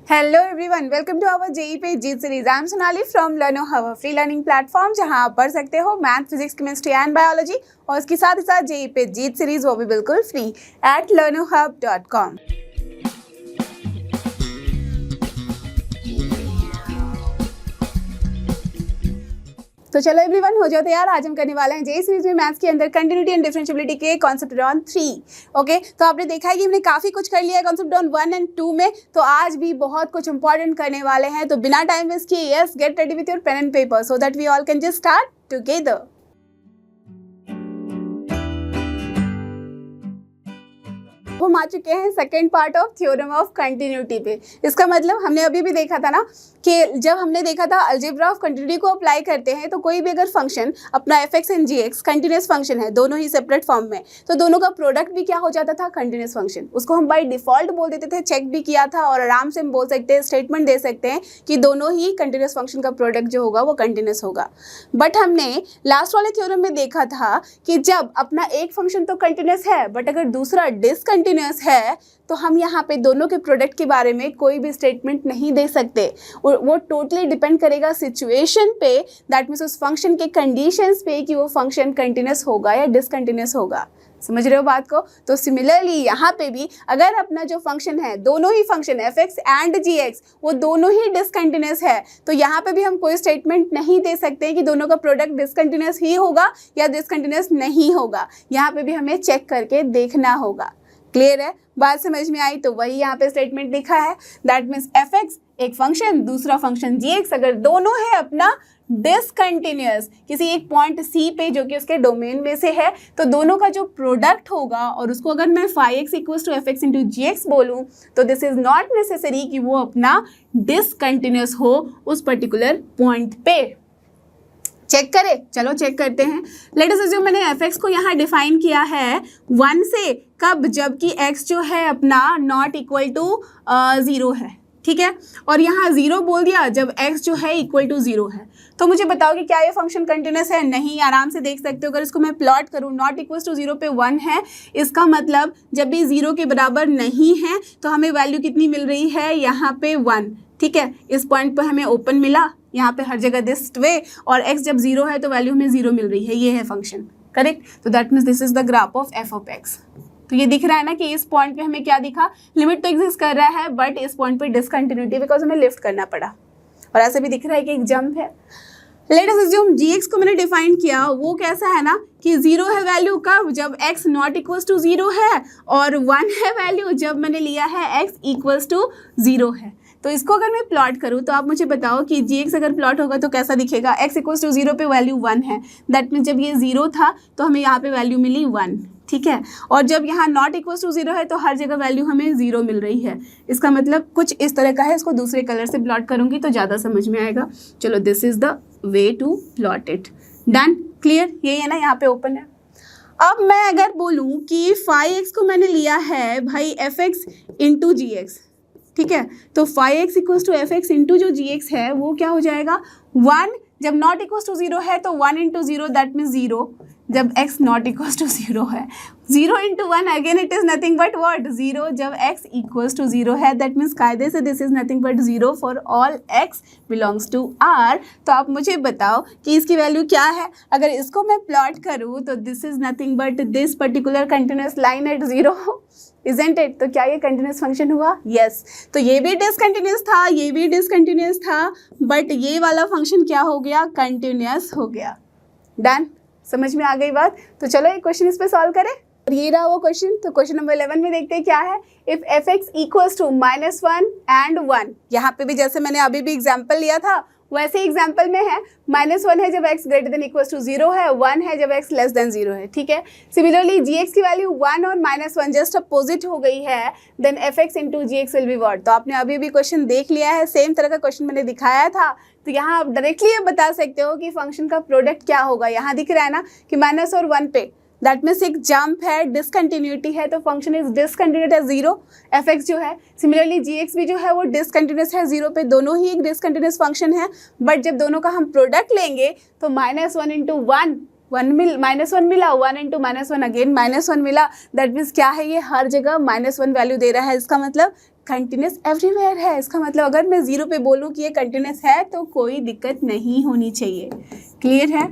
Hello everyone, welcome to our JEE पे जीत series. I am Sonali from Learno Hub, free learning platform जहां आप पढ़ सकते हो math, physics, chemistry and biology और इसके साथ ही साथ जेईई पे जीत सीरीज, वो भी बिल्कुल फ्री एट learnohub.com। तो चलो एवरीवन, हो जाओ तैयार। आज हम करने वाले हैं जेईई सीरीज में मैथ्स के अंदर कंटिन्यूटी एंड डिफरेंशिएबिलिटी के कॉन्सेप्ट ऑन 3। ओके, तो आपने देखा है कि हमने काफी कुछ कर लिया है कॉन्सेप्ट ऑन 1 एंड 2 में। तो आज भी बहुत कुछ इंपॉर्टेंट करने वाले हैं। तो बिना टाइम वेस्ट किए, yes, get ready with your pen and paper so that we all can just start together. हम आ चुके हैं second part of theorem of continuity पे। इसका मतलब हमने अभी भी देखा था ना कि जब हमने देखा था अलजेब्रा ऑफ कंटिन्यूटी को अप्लाई करते हैं तो कोई भी अगर फंक्शन अपना f x and g x continuous function है, दोनों ही सेपरेट फॉर्म में, तो दोनों का प्रोडक्ट भी क्या हो जाता था, कंटिन्यूस फंक्शन। उसको हम बाय डिफॉल्ट बोल देते थे, चेक भी किया था और आराम से हम बोल सकते हैं, स्टेटमेंट दे सकते हैं कि दोनों ही कंटिन्यूस फंक्शन का प्रोडक्ट जो होगा वो कंटिन्यूस होगा। बट हमने लास्ट वाले थ्योरम में देखा था कि जब अपना एक फंक्शन तो कंटिन्यूस है बट अगर दूसरा डिसकंटिन्यूस है तो हम यहाँ पे दोनों के प्रोडक्ट के बारे में कोई भी स्टेटमेंट नहीं दे सकते। वो टोटली डिपेंड करेगा सिचुएशन पे, दैट मीन्स उस फंक्शन के कंडीशंस पे कि वो फंक्शन कंटिन्यूस होगा या डिसकंटिन्यूस होगा। समझ रहे हो बात को? तो सिमिलरली यहाँ पे भी अगर अपना जो फंक्शन है, दोनों ही function f x and g x, वो दोनों ही डिसकंटिन्यूस है, तो यहाँ पे भी हम कोई स्टेटमेंट नहीं दे सकते कि दोनों का प्रोडक्ट डिसकंटिन्यूस ही होगा या डिसकंटिन्यूस नहीं होगा। यहाँ पे भी हमें चेक करके देखना होगा। क्लियर है? बात समझ में आई? तो वही यहाँ पे स्टेटमेंट लिखा है, दैट मीन्स एफ एक्स एक फंक्शन, दूसरा फंक्शन जी एक्स, अगर दोनों है अपना डिसकंटिन्यूस किसी एक पॉइंट सी पे जो कि उसके डोमेन में से है, तो दोनों का जो प्रोडक्ट होगा, और उसको अगर मैं phi x equals to f x into g x बोलूँ तो दिस इज नॉट नेसेसरी कि वो अपना डिसकंटिन्यूस हो उस पर्टिकुलर पॉइंट पे। चेक करें, चलो चेक करते हैं। लेट अस अज्यूम मैंने एफ एक्स को यहाँ डिफाइन किया है 1 से, कब? जबकि x जो है अपना नॉट इक्वल टू 0 है, ठीक है, और यहाँ 0 बोल दिया जब x जो है इक्वल टू 0 है। तो मुझे बताओ कि क्या ये फंक्शन कंटिन्यूस है? नहीं। आराम से देख सकते हो, अगर इसको मैं प्लॉट करूँ, नॉट इक्वल टू 0 पे 1 है, इसका मतलब जब भी 0 के बराबर नहीं है तो हमें वैल्यू कितनी मिल रही है यहाँ पे 1, ठीक है। इस पॉइंट पर हमें ओपन मिला, यहाँ पे हर जगह दिस वे, और x जब 0 है तो वैल्यू हमें 0 मिल रही है, ये है फंक्शन, करेक्ट। तो that means this is the graph of F of x. तो ये दिख रहा है ना कि इस पॉइंट पे हमें क्या दिखा, लिमिट तो एग्जिस्ट कर रहा है बट इस पॉइंट पे डिसकंटिन्यूटी, बिकॉज हमें लिफ्ट करना पड़ा। और ऐसे भी दिख रहा है कि एक जंप है। लेट अस अज्यूम gx को मैंने डिफाइन किया, वो कैसा है ना कि 0 है वैल्यू कब, जब x नॉट इक्वल्स टू 0 है, और 1 है वैल्यू जब मैंने लिया है x इक्वल्स टू 0 है। तो इसको अगर मैं प्लॉट करूँ तो आप मुझे बताओ कि gx अगर प्लॉट होगा तो कैसा दिखेगा। x इक्वल्स टू 0 पे वैल्यू 1 है, दैट मीन्स जब ये 0 था तो हमें यहाँ पे वैल्यू मिली 1, ठीक है। और जब यहाँ नॉट इक्वल्स टू 0 है तो हर जगह वैल्यू हमें 0 मिल रही है। इसका मतलब कुछ इस तरह का है। इसको दूसरे कलर से प्लॉट करूँगी तो ज़्यादा समझ में आएगा। चलो, this is the way to plot it. Done? Clear? यही है ना, यहाँ पे ओपन है। अब मैं अगर बोलूँ कि फाई एक्स को मैंने लिया है भाई f x into g x, ठीक है, तो phi x equals to f x into जो जी एक्स है वो क्या हो जाएगा 1, जब नॉट इक्वल्स टू 0 है तो 1 इंटू 0 दैट मीन्स 0, जब x नॉट इक्वल्स टू 0 है 0 into 1 again it is nothing but what 0, जब x इक्वल्स टू 0 है दैट मीन्स कायदे से this is nothing but 0 for all x belongs to r। तो आप मुझे बताओ कि इसकी वैल्यू क्या है। अगर इसको मैं प्लॉट करूँ तो this is nothing but this particular continuous line at 0, isn't it? तो क्या ये कंटिन्यूस फंक्शन हुआ? यस। तो ये भी डिसकंटिन्यूस था, ये भी डिसकंटिन्यूस था, बट ये वाला फंक्शन क्या हो गया, कंटिन्यूस हो गया। डन? समझ में आ गई बात? तो चलो एक क्वेश्चन इस पे सॉल्व करें। और ये रहा वो क्वेश्चन। तो क्वेश्चन नंबर 11 में देखते हैं क्या है। If f x equals to -1 and 1, यहाँ पे भी जैसे मैंने अभी भी एग्जाम्पल लिया था वैसे एग्जाम्पल में है, -1 है जब x greater than equals to 0 है, 1 है जब x लेस देन 0 है, ठीक है। सिमिलरली gx की वैल्यू 1 और -1 जस्ट अपोजिट हो गई है, then f x into g x will be what. तो आपने अभी भी क्वेश्चन देख लिया है, सेम तरह का क्वेश्चन मैंने दिखाया था। तो यहाँ आप डायरेक्टली ये बता सकते हो कि फंक्शन का प्रोडक्ट क्या होगा। यहाँ दिख रहा है ना कि माइनस और 1 पे, दैट मीन्स एक जंप है, डिसकंटिन्यूटी है, तो फंक्शन इज डिसकंटिन्यूट है 0, एफ एक्स जो है। सिमिलरली जी एक्स भी जो है वो डिसकंटिन्यूस है 0 पे, दोनों ही एक डिसकंटिन्यूस फंक्शन है। बट जब दोनों का हम प्रोडक्ट लेंगे तो -1 इंटू 1 1 -1 मिला, 1 इंटू -1 अगेन -1 मिला, दैट मीन्स क्या है, ये हर जगह -1 वैल्यू दे रहा है। इसका मतलब कंटिन्यूस एवरीवेयर है। इसका मतलब अगर मैं 0 पे बोलूँ कि ये कंटिन्यूस है तो कोई दिक्कत नहीं होनी चाहिए। क्लियर है?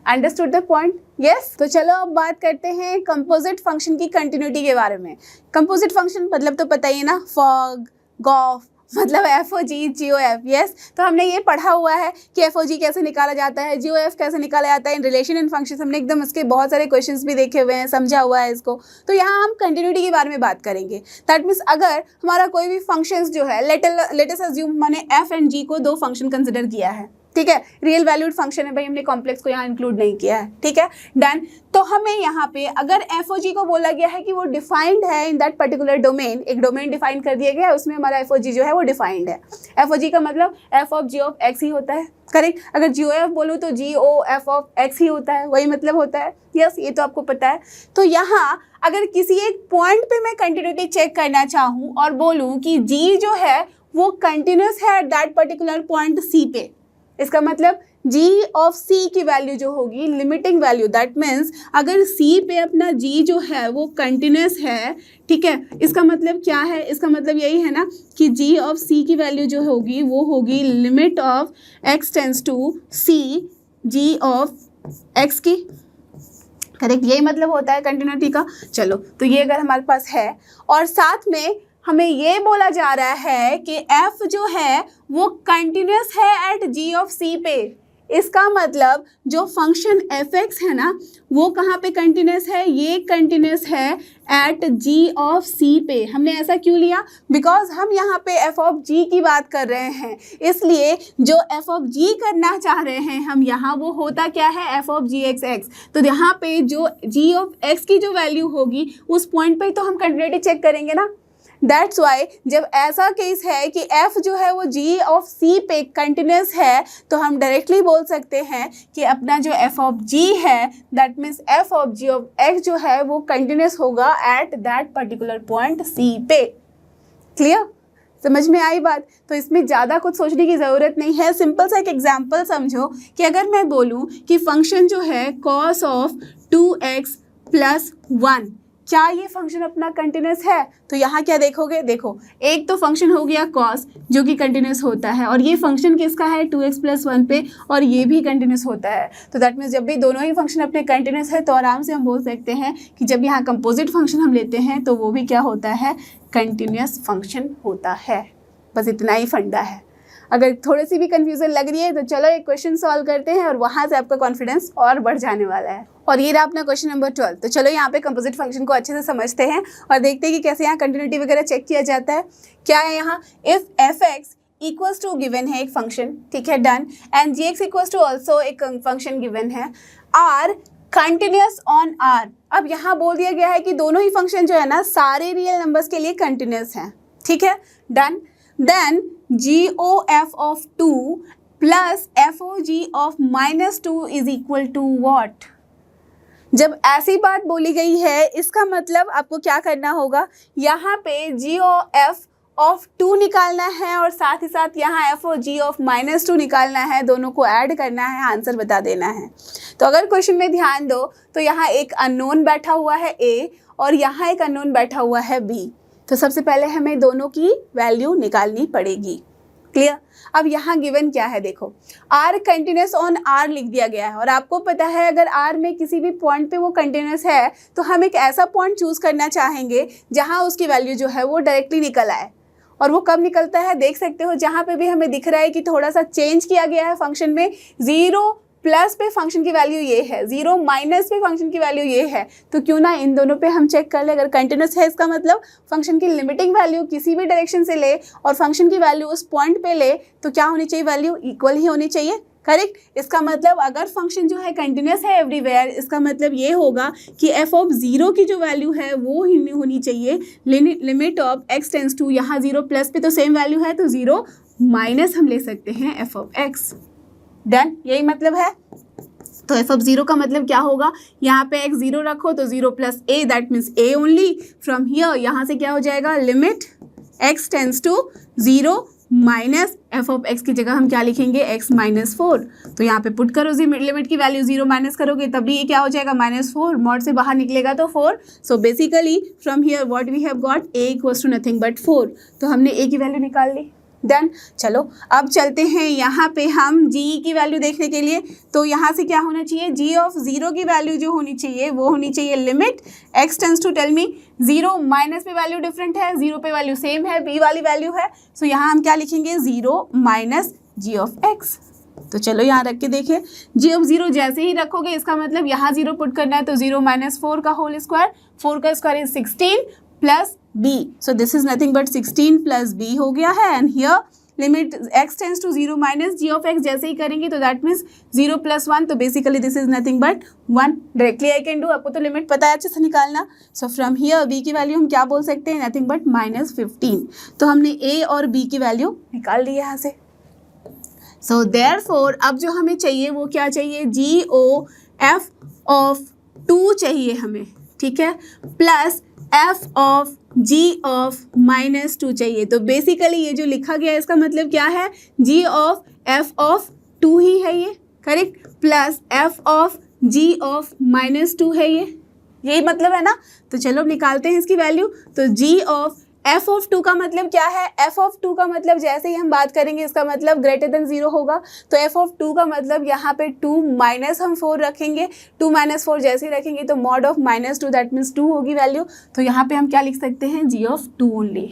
Understood the point? यस। तो चलो अब बात करते हैं कंपोजिट फंक्शन की कंटिन्यूटी के बारे में। कंपोजिट फंक्शन मतलब तो पता ही है ना, फॉग, गॉफ, मतलब FOG, GOF। यस, तो हमने ये पढ़ा हुआ है कि FOG कैसे निकाला जाता है, GOF कैसे निकाला जाता है इन रिलेशन इन फंक्शंस। हमने एकदम इसके बहुत सारे क्वेश्चंस भी देखे हुए हैं, समझा हुआ है इसको। तो यहाँ हम कंटिन्यूटी के बारे में बात करेंगे। दैट मीन्स अगर हमारा कोई भी फंक्शंस जो है, लेट अस अज्यूम मैंने F एंड G को दो फंक्शन कंसिडर किया है, ठीक है, रियल वैल्यूड फंक्शन है भाई, हमने कॉम्प्लेक्स को यहाँ इंक्लूड नहीं किया है, ठीक है, डन। तो हमें यहाँ पे अगर FOG को बोला गया है कि वो डिफाइंड है इन दैट पर्टिकुलर डोमेन, एक डोमेन डिफाइन कर दिया गया है, उसमें हमारा FOG जो है वो डिफाइंड है। FOG का मतलब F of G of X ही होता है, करेक्ट। अगर GOF बोलूँ तो GOF ऑफ X ही होता है, वही मतलब होता है। यस, ये तो आपको पता है। तो यहाँ अगर किसी एक पॉइंट पे मैं कंटिन्यूटी चेक करना चाहूँ और बोलूँ कि G जो है वो कंटिन्यूस है at that particular point C पे, इसका मतलब G ऑफ C की वैल्यू जो होगी लिमिटिंग वैल्यू, दैट मीन्स अगर C पे अपना G जो है वो कंटिन्यूस है, ठीक है, इसका मतलब क्या है, इसका मतलब यही है ना कि G ऑफ C की वैल्यू जो होगी वो होगी limit of x tends to C G of x की, करेक्ट। यही मतलब होता है कंटिन्यूटी का। चलो, तो ये अगर हमारे पास है और साथ में हमें ये बोला जा रहा है कि F जो है वो कंटिन्यूस है एट G ऑफ C पे, इसका मतलब जो फंक्शन fx है ना वो कहाँ पे कंटिन्यूस है, ये कंटिन्यूस है एट G ऑफ C पे। हमने ऐसा क्यों लिया? बिकॉज हम यहाँ पे f ऑफ G की बात कर रहे हैं, इसलिए जो f ऑफ G करना चाह रहे हैं हम यहाँ, वो होता क्या है, f ऑफ gx। तो यहाँ पे जो G ऑफ x की जो वैल्यू होगी उस पॉइंट पे तो हम कंटिन्यूटी चेक करेंगे ना। दैट्स वाई जब ऐसा केस है कि f जो है वो G ऑफ C पे कंटिन्यूस है तो हम डायरेक्टली बोल सकते हैं कि अपना जो f ऑफ G है that means f of G of x जो है वो कंटिन्यूस होगा at that particular point C पे। क्लियर? समझ में आई बात? तो इसमें ज़्यादा कुछ सोचने की ज़रूरत नहीं है। सिंपल सा एक एग्जाम्पल समझो कि अगर मैं बोलूँ कि फंक्शन जो है cos ऑफ 2x प्लस 1, क्या ये फंक्शन अपना कंटिन्यूस है? तो यहाँ क्या देखोगे, देखो एक तो फंक्शन हो गया cos जो कि कंटिन्यूस होता है, और ये फंक्शन किसका है 2x प्लस 1 पे, और ये भी कंटिन्यूस होता है। तो दैट मीन्स जब भी दोनों ही फंक्शन अपने कंटिन्यूस है तो आराम से हम बोल सकते हैं कि जब यहाँ कंपोजिट फंक्शन हम लेते हैं तो वो भी क्या होता है, कंटिन्यूस फंक्शन होता है। बस इतना ही फंडा है। अगर थोड़ी सी भी कंफ्यूजन लग रही है तो चलो एक क्वेश्चन सॉल्व करते हैं और वहाँ से आपका कॉन्फिडेंस और बढ़ जाने वाला है। और ये रहा अपना क्वेश्चन नंबर 12। तो चलो यहाँ पे कंपोजिट फंक्शन को अच्छे से समझते हैं और देखते हैं कि कैसे यहाँ कंटिन्यूटी वगैरह चेक किया जाता है। क्या है यहाँ, if fx equals to given है एक फंक्शन, ठीक है, done, and gx equals to also एक फंक्शन गिवन है, आर कंटिन्यूस ऑन आर। अब यहाँ बोल दिया गया है कि दोनों ही फंक्शन जो है ना सारे रियल नंबर्स के लिए कंटिन्यूस हैं, ठीक है, done. Then GOF of 2 plus FOG of -2 is equal to what? जब ऐसी बात बोली गई है इसका मतलब आपको क्या करना होगा, यहाँ पे GOF ऑफ 2 निकालना है और साथ ही साथ यहाँ FOG ऑफ -2 निकालना है, दोनों को ऐड करना है, आंसर बता देना है। तो अगर क्वेश्चन में ध्यान दो तो यहाँ एक अननोन बैठा हुआ है A और यहाँ एक अननोन बैठा हुआ है B। तो सबसे पहले हमें दोनों की वैल्यू निकालनी पड़ेगी। क्लियर? अब यहाँ गिवन क्या है, देखो R कंटिन्यूस ऑन R लिख दिया गया है और आपको पता है अगर R में किसी भी पॉइंट पे वो कंटिन्यूस है तो हम एक ऐसा पॉइंट चूज करना चाहेंगे जहाँ उसकी वैल्यू जो है वो डायरेक्टली निकल आए। और वो कब निकलता है देख सकते हो, जहाँ पे भी हमें दिख रहा है कि थोड़ा सा चेंज किया गया है फंक्शन में, 0 प्लस पे फंक्शन की वैल्यू ये है, 0 माइनस पे फंक्शन की वैल्यू ये है, तो क्यों ना इन दोनों पे हम चेक कर ले। अगर कंटिन्यूस है इसका मतलब फंक्शन की लिमिटिंग वैल्यू किसी भी डायरेक्शन से ले और फंक्शन की वैल्यू उस पॉइंट पे ले तो क्या होनी चाहिए, वैल्यू इक्वल ही होनी चाहिए, करेक्ट। इसका मतलब अगर फंक्शन जो है कंटिन्यूस है एवरीवेयर, इसका मतलब ये होगा कि f ऑफ 0 की जो वैल्यू है वो ही होनी चाहिए limit of x tends to, यहाँ 0 प्लस पे तो सेम वैल्यू है तो 0 माइनस हम ले सकते हैं f ऑफ x। डन, यही मतलब है। तो f ऑफ 0 का मतलब क्या होगा, यहाँ पे x 0 रखो तो 0 plus a that means a only, from here यहाँ से क्या हो जाएगा, limit x tends to 0 minus f of x की जगह हम क्या लिखेंगे, एक्स माइनस 4। तो यहाँ पे पुट करो लिमिट की वैल्यू, 0 माइनस करोगे तभी ये क्या हो जाएगा, -4, मॉड से बाहर निकलेगा तो 4। So basically from here what we have got, a equals to nothing but 4। तो हमने a की वैल्यू निकाल ली। डन। चलो अब चलते हैं यहाँ पे हम g की वैल्यू देखने के लिए। तो यहाँ से क्या होना चाहिए, g ऑफ 0 की वैल्यू जो होनी चाहिए वो होनी चाहिए limit x tends to tell me 0 minus पे वैल्यू डिफरेंट है, 0 पे वैल्यू सेम है, b वाली वैल्यू है। सो यहाँ हम क्या लिखेंगे, 0 माइनस g ऑफ x। तो चलो यहाँ रख के देखिए, g ऑफ 0 जैसे ही रखोगे इसका मतलब यहाँ 0 पुट करना है, तो 0 माइनस 4 का होल स्क्वायर, 4 का square is 16 plus b। So this is nothing but 16 plus b हो गया है। And here limit x tends to 0 minus g of x जैसे ही करेंगे तो दैट मीन्स 0 प्लस 1, तो basically this is nothing but 1। Directly I can do, आपको तो limit पता है अच्छे से निकालना। सो फ्रॉम हियर b की वैल्यू हम क्या बोल सकते हैं, नथिंग बट -15। तो हमने a और b की वैल्यू निकाल ली यहाँ से। सो देयरफॉर अब जो हमें चाहिए वो क्या चाहिए, GOF ऑफ 2 चाहिए हमें, ठीक है, plus f of g of -2 चाहिए। तो बेसिकली ये जो लिखा गया है इसका मतलब क्या है, g ऑफ f ऑफ 2 ही है ये, correct, plus f of g of -2 है ये, यही मतलब है ना। तो चलो अब निकालते हैं इसकी वैल्यू। तो g ऑफ f ऑफ 2 का मतलब क्या है, f ऑफ 2 का मतलब जैसे ही हम बात करेंगे इसका मतलब ग्रेटर देन 0 होगा। तो f ऑफ 2 का मतलब यहाँ पे 2 माइनस हम 4 रखेंगे, 2 माइनस 4 जैसे ही रखेंगे तो मॉड ऑफ -2 दैट मीन्स 2 होगी वैल्यू। तो यहाँ पे हम क्या लिख सकते हैं, g ऑफ 2 ओनली।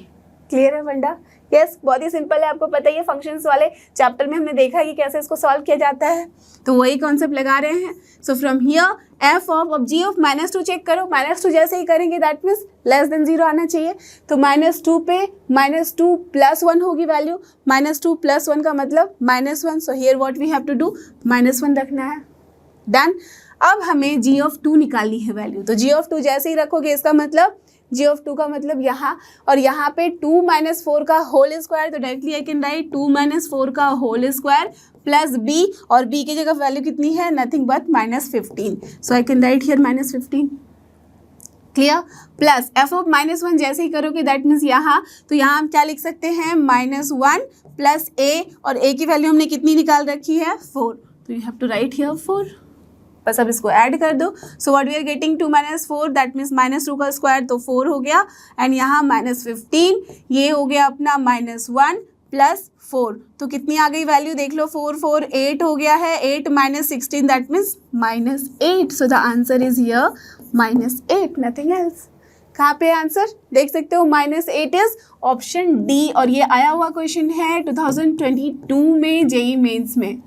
क्लियर है वंडा? यस, बहुत ही सिंपल है, आपको पता ही है फंक्शंस वाले चैप्टर में हमने देखा है कि कैसे इसको सॉल्व किया जाता है, तो वही कॉन्सेप्ट लगा रहे हैं। सो फ्रॉम हियर f ऑफ, अब g ऑफ -2 चेक करो, -2 जैसे ही करेंगे दैट मीन्स लेस देन 0 आना चाहिए। तो -2 पे -2 प्लस 1 होगी वैल्यू, -2 प्लस 1 का मतलब -1। So here what we have to do, -1 रखना है। डन। अब हमें g ऑफ 2 निकालनी है वैल्यू। तो g ऑफ 2 जैसे ही रखोगे इसका मतलब g ऑफ 2 का मतलब यहाँ, और यहाँ पे 2 माइनस 4 का होल स्क्वायर, तो directly I can write 2 minus 4 का होल स्क्वायर प्लस b, और b की जगह वैल्यू कितनी है, nothing but -15। So I can write here -15। Clear? Plus f of -1 जैसे ही करोगे दैट मीन्स यहाँ, तो यहाँ हम क्या लिख सकते हैं, -1 प्लस a, और a की वैल्यू हमने कितनी निकाल रखी है, 4। तो you have to write here 4। बस अब इसको ऐड कर दो। So what we are getting, 2 minus 4 that means -2 का स्क्वायर तो 4 हो गया, एंड यहाँ -15, ये हो गया अपना -1 प्लस 4। तो कितनी आ गई वैल्यू देख लो, 4 4 8 हो गया है, 8 minus 16 that means -8। So the answer is here -8, nothing else. कहाँ पे आंसर देख सकते हो, -8 इज ऑप्शन डी। और ये आया हुआ क्वेश्चन है 2022 में जेईई मेंस में।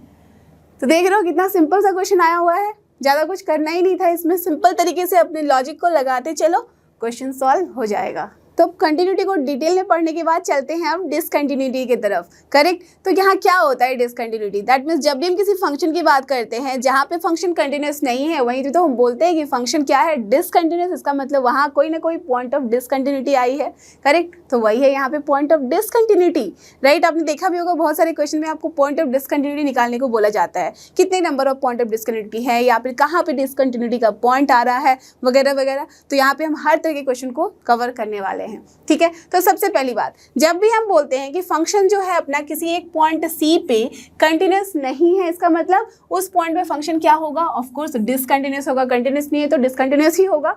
तो देख रहे हो कितना सिंपल सा क्वेश्चन आया हुआ है, ज़्यादा कुछ करना ही नहीं था इसमें, सिंपल तरीके से अपने लॉजिक को लगाते चलो क्वेश्चन सॉल्व हो जाएगा। तो अब कंटिन्यूटी को डिटेल में पढ़ने के बाद चलते हैं हम डिसकंटिन्यूटी की तरफ, करेक्ट। तो यहाँ क्या होता है डिसकंटिन्यूटी, दैट मीन्स जब भी हम किसी फंक्शन की बात करते हैं जहाँ पे फंक्शन कंटिन्यूस नहीं है वहीं तो हम बोलते हैं कि फंक्शन क्या है, डिसकंटिन्यूस। इसका मतलब वहाँ कोई ना कोई पॉइंट ऑफ डिसकंटिन्यूटी आई है, करेक्ट। तो वही है यहाँ पे पॉइंट ऑफ डिसकंटिन्यूटी, राइट। आपने देखा भी होगा बहुत सारे क्वेश्चन में आपको पॉइंट ऑफ डिसकंटिन्यूटी निकालने को बोला जाता है, कितने number of point of discontinuity है या फिर कहाँ पे डिसकंटिन्यूटी का पॉइंट आ रहा है वगैरह वगैरह। तो यहाँ पे हम हर तरह के क्वेश्चन को कवर करने वाले हैं, ठीक है। तो सबसे पहली बात, जब भी हम बोलते हैं कि फंक्शन जो है अपना किसी एक पॉइंट सी पे कंटिन्यूस नहीं है, इसका मतलब उस पॉइंट पे फंक्शन क्या होगा, ऑफ कोर्स डिसकंटिन्यूस होगा। कंटिन्यूस नहीं है तो डिसकंटिन्यूस ही होगा।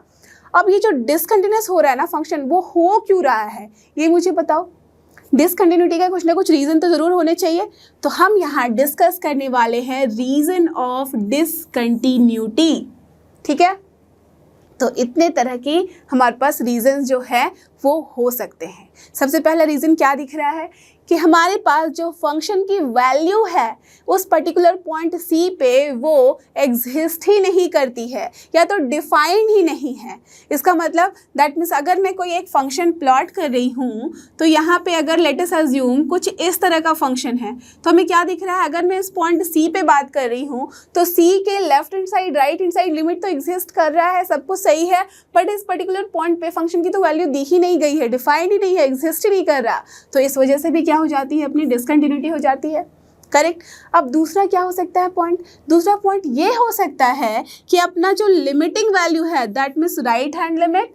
अब ये जो डिसकंटिन्यूस हो रहा है ना फंक्शन, वो हो क्यों रहा है ये मुझे बताओ। डिसकंटिन्यूटी का कुछ ना कुछ रीज़न तो ज़रूर होने चाहिए। तो हम यहाँ डिस्कस करने वाले हैं रीज़न ऑफ डिसकंटिन्यूटी, ठीक है। तो इतने तरह की हमारे पास रीज़न्स जो है वो हो सकते हैं। सबसे पहला रीज़न क्या दिख रहा है कि हमारे पास जो फंक्शन की वैल्यू है उस पर्टिकुलर पॉइंट सी पे वो एग्जिस्ट ही नहीं करती है या तो डिफाइंड ही नहीं है। इसका मतलब दैट मीन्स अगर मैं कोई एक फंक्शन प्लॉट कर रही हूँ तो यहाँ पे अगर लेट अस अज्यूम कुछ इस तरह का फंक्शन है तो हमें क्या दिख रहा है, अगर मैं इस पॉइंट सी पे बात कर रही हूँ तो सी के left hand side right hand side limit तो एग्जिस्ट कर रहा है, सब कुछ सही है, बट इस पर्टिकुलर पॉइंट पे फंक्शन की तो वैल्यू दी ही नहीं गई है, डिफाइंड ही नहीं है, एग्जिस्ट ही नहीं कर रहा। तो इस वजह से भी क्या हो जाती है, अपनी डिसकंटिन्यूटी हो जाती है, करेक्ट। अब दूसरा क्या हो सकता है पॉइंट, दूसरा पॉइंट ये हो सकता है कि अपना जो लिमिटिंग वैल्यू है that means right hand limit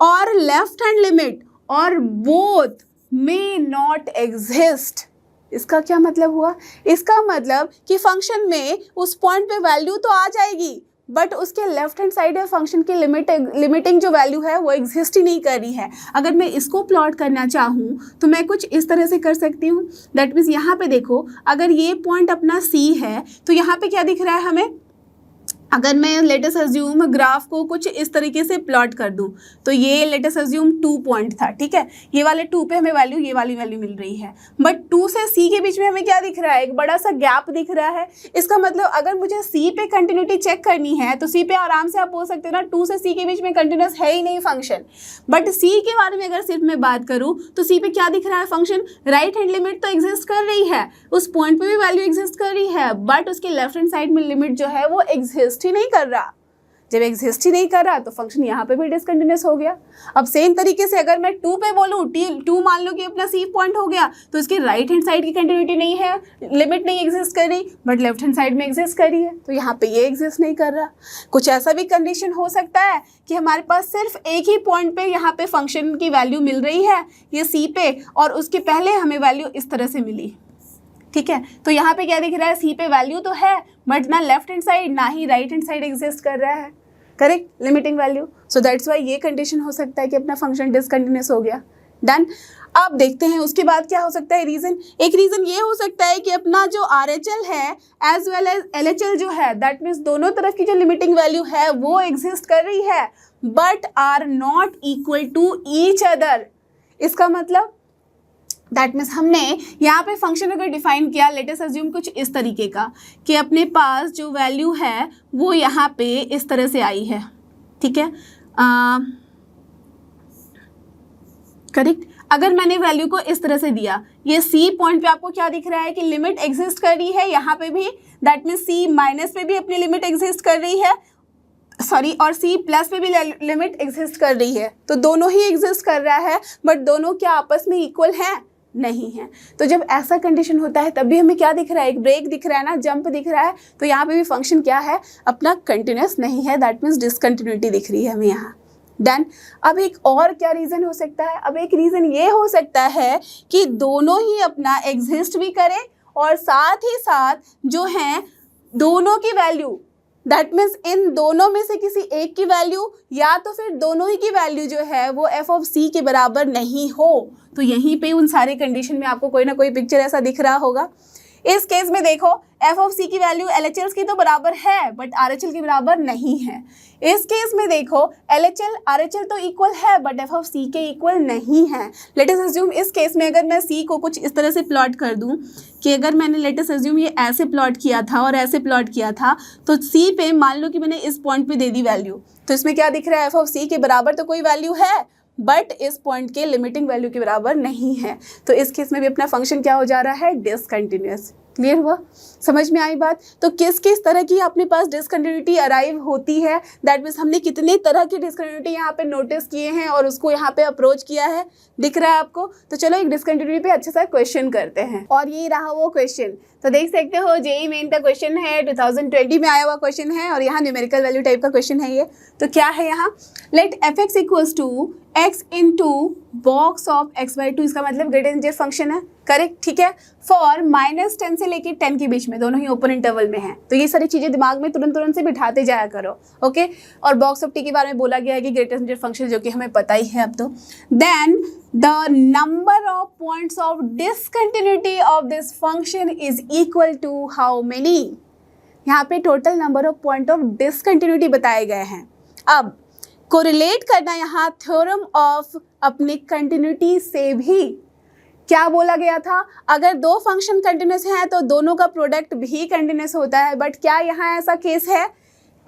और लेफ्ट हैंड लिमिट और बोथ मे नॉट एग्जिस्ट, इसका क्या मतलब हुआ? इसका मतलब कि फंक्शन में उस पॉइंट पे वैल्यू तो आ जाएगी, बट उसके लेफ्ट हैंड साइड में फंक्शन की लिमिटिंग जो वैल्यू है वो एग्जिस्ट ही नहीं कर रही है। अगर मैं इसको प्लॉट करना चाहूँ तो मैं कुछ इस तरह से कर सकती हूँ। दैट मीन्स यहाँ पे देखो, अगर ये पॉइंट अपना C है तो यहाँ पे क्या दिख रहा है हमें? अगर मैं लेट अस अज्यूम ग्राफ को कुछ इस तरीके से प्लॉट कर दूं तो ये लेट अस अज्यूम 2 पॉइंट था, ठीक है। ये वाले 2 पे हमें वैल्यू, ये वाली वैल्यू मिल रही है, बट 2 से C के बीच में हमें क्या दिख रहा है? एक बड़ा सा गैप दिख रहा है। इसका मतलब अगर मुझे C पे कंटिन्यूटी चेक करनी है तो C पे आराम से आप बोल सकते हो ना 2 से C के बीच में कंटिन्यूस है ही नहीं फंक्शन। बट C के बारे में अगर सिर्फ मैं बात करूँ तो C पे क्या दिख रहा है? फंक्शन राइट हैंड लिमिट तो एग्जिस्ट कर रही है, उस पॉइंट पे भी वैल्यू एग्जिस्ट कर रही है, बट उसके लेफ्ट हैंड साइड में लिमिट जो है वो एग्जिस्ट ही नहीं कर रहा। जब एग्जिस्ट ही नहीं कर रहा तो फंक्शन यहाँ पे भी डिसकंटिन्यूस हो गया। अब सेम तरीके से अगर मैं 2 पे बोलूँ, 2 मान लो कि अपना C पॉइंट हो गया, तो इसकी राइट हैंड साइड की कंटिन्यूटी नहीं है, लिमिट नहीं एग्जिस्ट कर रही, बट लेफ्ट हैंड साइड में एग्जिस्ट कर रही है, तो यहाँ पे ये एग्जिस्ट नहीं कर रहा। कुछ ऐसा भी कंडीशन हो सकता है कि हमारे पास सिर्फ एक ही पॉइंट पे यहाँ पे फंक्शन की वैल्यू मिल रही है, ये C पे, और उसके पहले हमें वैल्यू इस तरह से मिली, ठीक है। तो यहाँ पे क्या दिख रहा है? C पे वैल्यू तो है, बट ना लेफ्ट हैंड साइड ना ही राइट हैंड साइड एग्जिस्ट कर रहा है, correct, limiting value. So that's why ये कंडीशन हो सकता है कि अपना फंक्शन डिसकंटिन्यूस हो गया। डन। अब देखते हैं उसके बाद क्या हो सकता है रीज़न। एक रीज़न ये हो सकता है कि अपना जो RHL है एज वेल एज LHL जो है, दैट मीन्स दोनों तरफ की जो लिमिटिंग वैल्यू है वो एग्जिस्ट कर रही है, but are not equal to each other. इसका मतलब दैट मीन्स हमने यहाँ पे फंक्शन अगर डिफाइन किया, लेट अस अज्यूम कुछ इस तरीके का कि अपने पास जो वैल्यू है वो यहाँ पे इस तरह से आई है, ठीक है, करेक्ट। अगर मैंने वैल्यू को इस तरह से दिया, ये C पॉइंट पे आपको क्या दिख रहा है कि लिमिट एग्जिस्ट कर रही है, यहाँ पे भी दैट मीन्स C माइनस पे भी अपनी लिमिट एग्जिस्ट कर रही है, सॉरी, और C प्लस पे भी लिमिट एग्जिस्ट कर रही है, तो दोनों ही एग्जिस्ट कर रहा है, बट दोनों क्या आपस में इक्वल हैं? नहीं है। तो जब ऐसा कंडीशन होता है तब भी हमें क्या दिख रहा है? एक ब्रेक दिख रहा है ना, जंप दिख रहा है, तो यहाँ पे भी फंक्शन क्या है? अपना कंटिन्यूस नहीं है, दैट मीन्स डिसकंटिन्यूटी दिख रही है हमें यहाँ। डन। अब एक और क्या रीज़न हो सकता है? अब एक रीज़न ये हो सकता है कि दोनों ही अपना एग्जिस्ट भी करें और साथ ही साथ जो हैं दोनों की वैल्यू, दैट मीन्स इन दोनों में से किसी एक की वैल्यू या तो फिर दोनों ही की वैल्यू जो है वो f ऑफ C के बराबर नहीं हो। तो यहीं पे उन सारे कंडीशन में आपको कोई ना कोई पिक्चर ऐसा दिख रहा होगा। इस केस में देखो f ऑफ C की वैल्यू LHL की तो बराबर है, बट RHL के बराबर नहीं है। इस केस में देखो LHL RHL तो इक्वल है, बट f ऑफ C के इक्वल नहीं है। लेट अस अज्यूम इस केस में अगर मैं C को कुछ इस तरह से प्लॉट कर दूं कि अगर मैंने लेट अस अज्यूम ये ऐसे प्लॉट किया था और ऐसे प्लॉट किया था, तो C पे मान लो कि मैंने इस पॉइंट पे दे दी वैल्यू, तो इसमें क्या दिख रहा है? f ऑफ C के बराबर तो कोई वैल्यू है, बट इस पॉइंट के लिमिटिंग वैल्यू के बराबर नहीं है। तो इस केस में भी अपना फंक्शन क्या हो जा रहा है? डिसकंटिन्यूअस। क्लियर हुआ? समझ में आई बात? तो किस किस तरह की अपने पास डिसकंटिन्यूटी अराइव होती है, दैट मीन्स हमने कितने तरह की डिसकंटिन्यूटी यहाँ पे नोटिस किए हैं और उसको यहाँ पे अप्रोच किया है, दिख रहा है आपको? तो चलो एक डिसकंटिन्यूटी पे अच्छे सा क्वेश्चन करते हैं, और ये रहा वो क्वेश्चन। तो देख सकते हो जेईई मेन का क्वेश्चन है, 2020 में आया हुआ क्वेश्चन है, और यहाँ न्यूमेरिकल वैल्यू टाइप का क्वेश्चन है ये। तो क्या है यहाँ? Let fx equals to x into box of x/2, इसका मतलब ग्रेटर देन जेड फंक्शन है, करेक्ट, ठीक है, फॉर -10 से लेके 10 के बीच में, दोनों ही ओपन इंटरवल में है। तो ये सारी चीज़ें दिमाग में तुरंत से बिठाते जाया करो, ओके। और बॉक्स ऑफ टी के बारे में बोला गया है कि ग्रेटर देन जेड फंक्शन, जो कि हमें पता ही है अब तो। Then the number of points of discontinuity of this function is equal to how many? यहाँ पे total number of point of discontinuity बताए गए हैं। अब कोरिलेट करना यहाँ थ्योरम ऑफ अपनी कंटिन्यूटी से भी क्या बोला गया था? अगर दो फंक्शन कंटिन्यूस हैं तो दोनों का प्रोडक्ट भी कंटिन्यूस होता है, बट क्या यहाँ ऐसा केस है?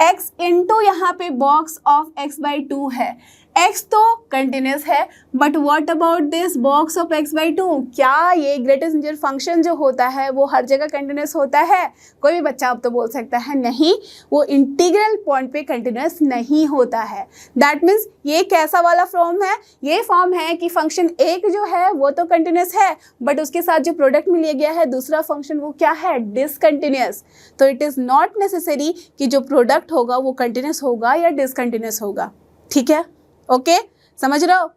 x इंटू यहाँ पे बॉक्स ऑफ x/2 है, x तो कंटिन्यूस है, but what about this box of x/2? क्या ये ग्रेटर देन जेड फंक्शन जो होता है वो हर जगह कंटिन्यूस होता है? कोई भी बच्चा अब तो बोल सकता है नहीं, वो इंटीग्रल पॉइंट पे कंटिन्यूस नहीं होता है। दैट मीन्स ये कैसा वाला फॉर्म है? ये फॉर्म है कि फंक्शन एक जो है वो तो कंटिन्यूस है, बट उसके साथ जो प्रोडक्ट में लिया गया है दूसरा फंक्शन, वो क्या है? डिसकंटिन्यूस। तो इट इज़ नॉट नेसेसरी कि जो प्रोडक्ट होगा वो कंटिन्यूस होगा या डिसकंटिन्यूस होगा, ठीक है, ओके, समझ रहे हो?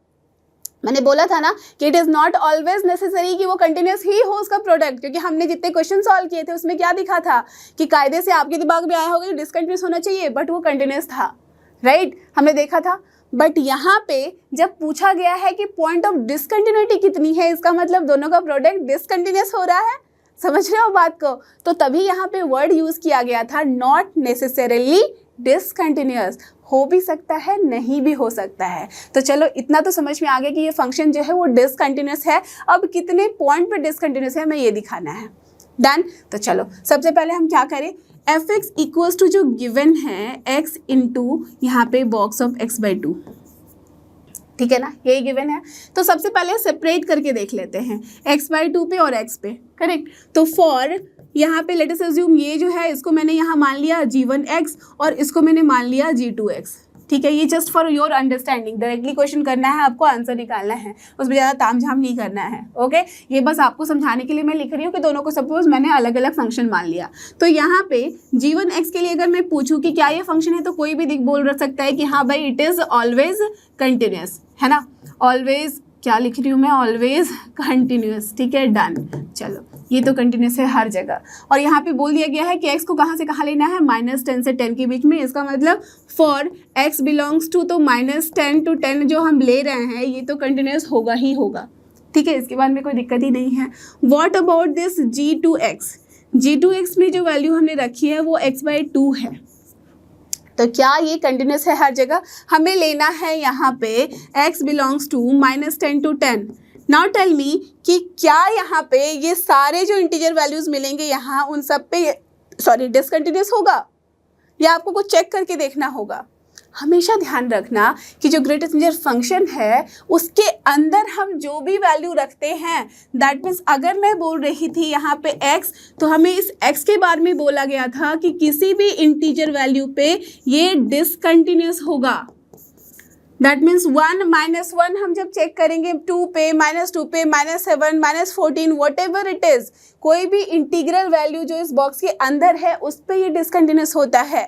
मैंने बोला था ना कि it is not always necessary कि वो कंटिन्यूस ही हो उसका प्रोडक्ट, क्योंकि हमने जितने क्वेश्चन सॉल्व किए थे उसमें क्या दिखा था कि कायदे से आपके दिमाग में आया होगा कि डिसकंटिन्यूस होना चाहिए, बट वो कंटिन्यूस था, राइट, हमने देखा था। बट यहाँ पे जब पूछा गया है कि पॉइंट ऑफ डिसकंटिन्यूटी कितनी है, इसका मतलब दोनों का प्रोडक्ट डिसकंटिन्यूस हो रहा है, समझ रहे हो बात को, तो तभी यहाँ पे वर्ड यूज़ किया गया था नॉट नेसेसरीली डिसकंटिन्यूस, हो भी सकता है नहीं भी हो सकता है। तो चलो इतना तो समझ में आ गया कि ये फंक्शन जो है वो डिसकंटिन्यूस है। अब कितने पॉइंट पे डिसकंटिन्यूस है हमें ये दिखाना है। डन। तो चलो सबसे पहले हम क्या करें, एफ एक्स इक्वल्स टू जो गिवन है एक्स इंटू यहाँ पे बॉक्स ऑफ एक्स बाई 2, ठीक है ना, यही गिवन है। तो सबसे पहले सेपरेट करके देख लेते हैं एक्स बाई 2 पे और एक्स पे, करेक्ट। तो फॉर यहाँ पे लेट अस अज्यूम ये जो है इसको मैंने यहाँ मान लिया g1x और इसको मैंने मान लिया g2x, ठीक है। ये just for your understanding, directly question करना है, आपको आंसर निकालना है, उसमें ज़्यादा तामझाम नहीं करना है, ओके। ये बस आपको समझाने के लिए मैं लिख रही हूँ कि दोनों को सपोज मैंने अलग अलग फंक्शन मान लिया। तो यहाँ पे g1x के लिए अगर मैं पूछूँ कि क्या ये फंक्शन है, तो कोई भी बोल सकता है कि हाँ भाई इट इज़ ऑलवेज कंटिन्यूस, है ना, ऑलवेज, क्या लिख रही हूँ मैं, ऑलवेज कंटिन्यूस, ठीक है, डन। चलो ये तो कंटिन्यूस है हर जगह। और यहाँ पे बोल दिया गया है कि x को कहाँ से कहाँ लेना है, -10 से 10 के बीच में। इसका मतलब फॉर x बिलोंग्स टू, तो -10 to 10 जो हम ले रहे हैं ये तो कंटिन्यूस होगा ही होगा, ठीक है, इसके बाद में कोई दिक्कत ही नहीं है। What about this g2x, g2x में जो वैल्यू हमने रखी है वो x बाई 2 है, तो क्या ये कंटिन्यूस है हर जगह, हमें लेना है यहाँ पे x belongs to -10 to 10। Now tell me कि क्या यहाँ पे ये सारे जो इंटीजर वैल्यूज़ मिलेंगे यहाँ उन सब पे सॉरी डिसकंटिन्यूस होगा, या आपको कुछ चेक करके देखना होगा। हमेशा ध्यान रखना कि जो ग्रेटेस्ट इंटीजर फंक्शन है उसके अंदर हम जो भी वैल्यू रखते हैं, दैट मीन्स अगर मैं बोल रही थी यहाँ पे x, तो हमें इस x के बारे में बोला गया था कि किसी भी इंटीजर वैल्यू पे ये डिसकंटिन्यूस होगा। दैट मीन्स 1 -1 हम जब चेक करेंगे 2 पे, -2 पे, -7, -14, वट एवर इट इज़, कोई भी इंटीग्रल वैल्यू जो इस बॉक्स के अंदर है उस पर ये डिसकंटिन्यूस होता है,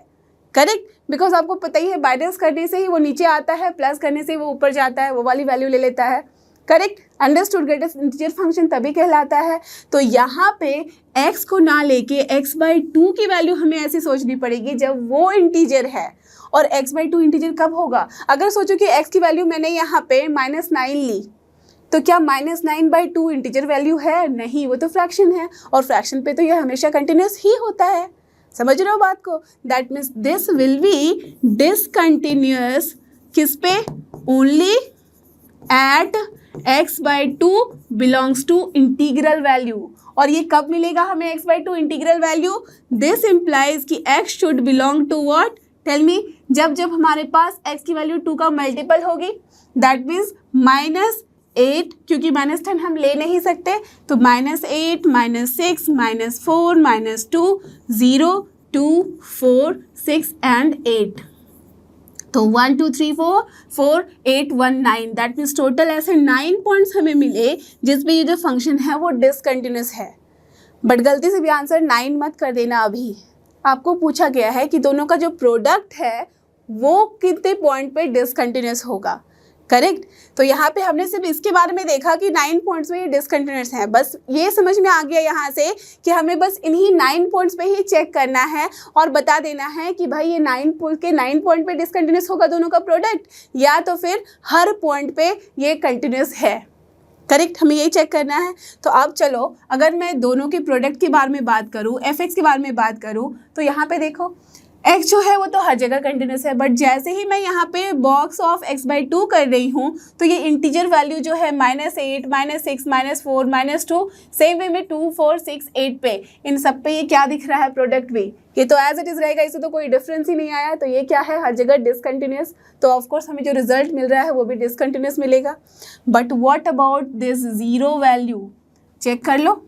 करेक्ट। बिकॉज आपको पता ही है माइनस करने से ही वो नीचे आता है, प्लस करने से वो ऊपर जाता है, वो वाली वैल्यू ले लेता है, correct. Understood, greatest integer function तभी कहलाता है। तो यहाँ पे x को ना लेके x बाई 2 की वैल्यू हमें ऐसी सोचनी पड़ेगी जब वो इंटीजर है। और x बाई 2 इंटीजर कब होगा, अगर सोचो कि x की वैल्यू मैंने यहाँ पे -9 ली, तो क्या -9 बाई 2 इंटीजर वैल्यू है, नहीं, वो तो फ्रैक्शन है, और फ्रैक्शन पे तो ये हमेशा कंटिन्यूस ही होता है, समझ रहे हो बात को। That means this will be discontinuous किस पे, only at x by 2 belongs to integral value. और ये कब मिलेगा हमें x by 2 integral value, this implies कि x should belong to what, tell me, जब जब हमारे पास x की वैल्यू 2 का मल्टीपल होगी, दैट मीन्स -8, क्योंकि -10 हम ले नहीं सकते, तो -8, -6, -4, -2, 0, 2, 4, 6 एंड 8। तो 1 2 3 4 4 8 1 9, दैट मीन्स टोटल ऐसे 9 पॉइंट्स हमें मिले जिसमें ये जो फंक्शन है वो डिसकंटिन्यूस है। बट गलती से भी आंसर 9 मत कर देना, अभी आपको पूछा गया है कि दोनों का जो प्रोडक्ट है वो कितने पॉइंट पे डिसकंटिन्यूस होगा, करेक्ट। तो यहाँ पे हमने सिर्फ इसके बारे में देखा कि 9 पॉइंट्स में ये डिसकंटिन्यूस हैं, बस ये समझ में आ गया यहाँ से कि हमें बस इन्हीं 9 पॉइंट्स पे ही चेक करना है और बता देना है कि भाई ये 9 पॉइंट पे डिसकंटिन्यूस होगा दोनों का प्रोडक्ट, या तो फिर हर पॉइंट पे ये कंटिन्यूस है, करेक्ट, हमें यही चेक करना है। तो अब चलो अगर मैं दोनों के प्रोडक्ट के बारे में बात करूँ, एफ एक्स के बारे में बात करूँ, तो यहाँ पे देखो x जो है वो तो हर जगह कंटिन्यूस है, बट जैसे ही मैं यहाँ पे बॉक्स ऑफ x बाई 2 कर रही हूँ तो ये इंटीजर वैल्यू जो है -8, -6, -4, -2, सेम वे में 2, 4, 6, 8 पे, इन सब पे ये क्या दिख रहा है, प्रोडक्ट भी, ये तो एज इट इज़ रहेगा, इससे तो कोई डिफरेंस ही नहीं आया, तो ये क्या है, हर जगह डिसकंटिन्यूस। तो ऑफकोर्स हमें जो रिजल्ट मिल रहा है वो भी डिसकंटिन्यूस मिलेगा। But what about this 0 value, check कर लो।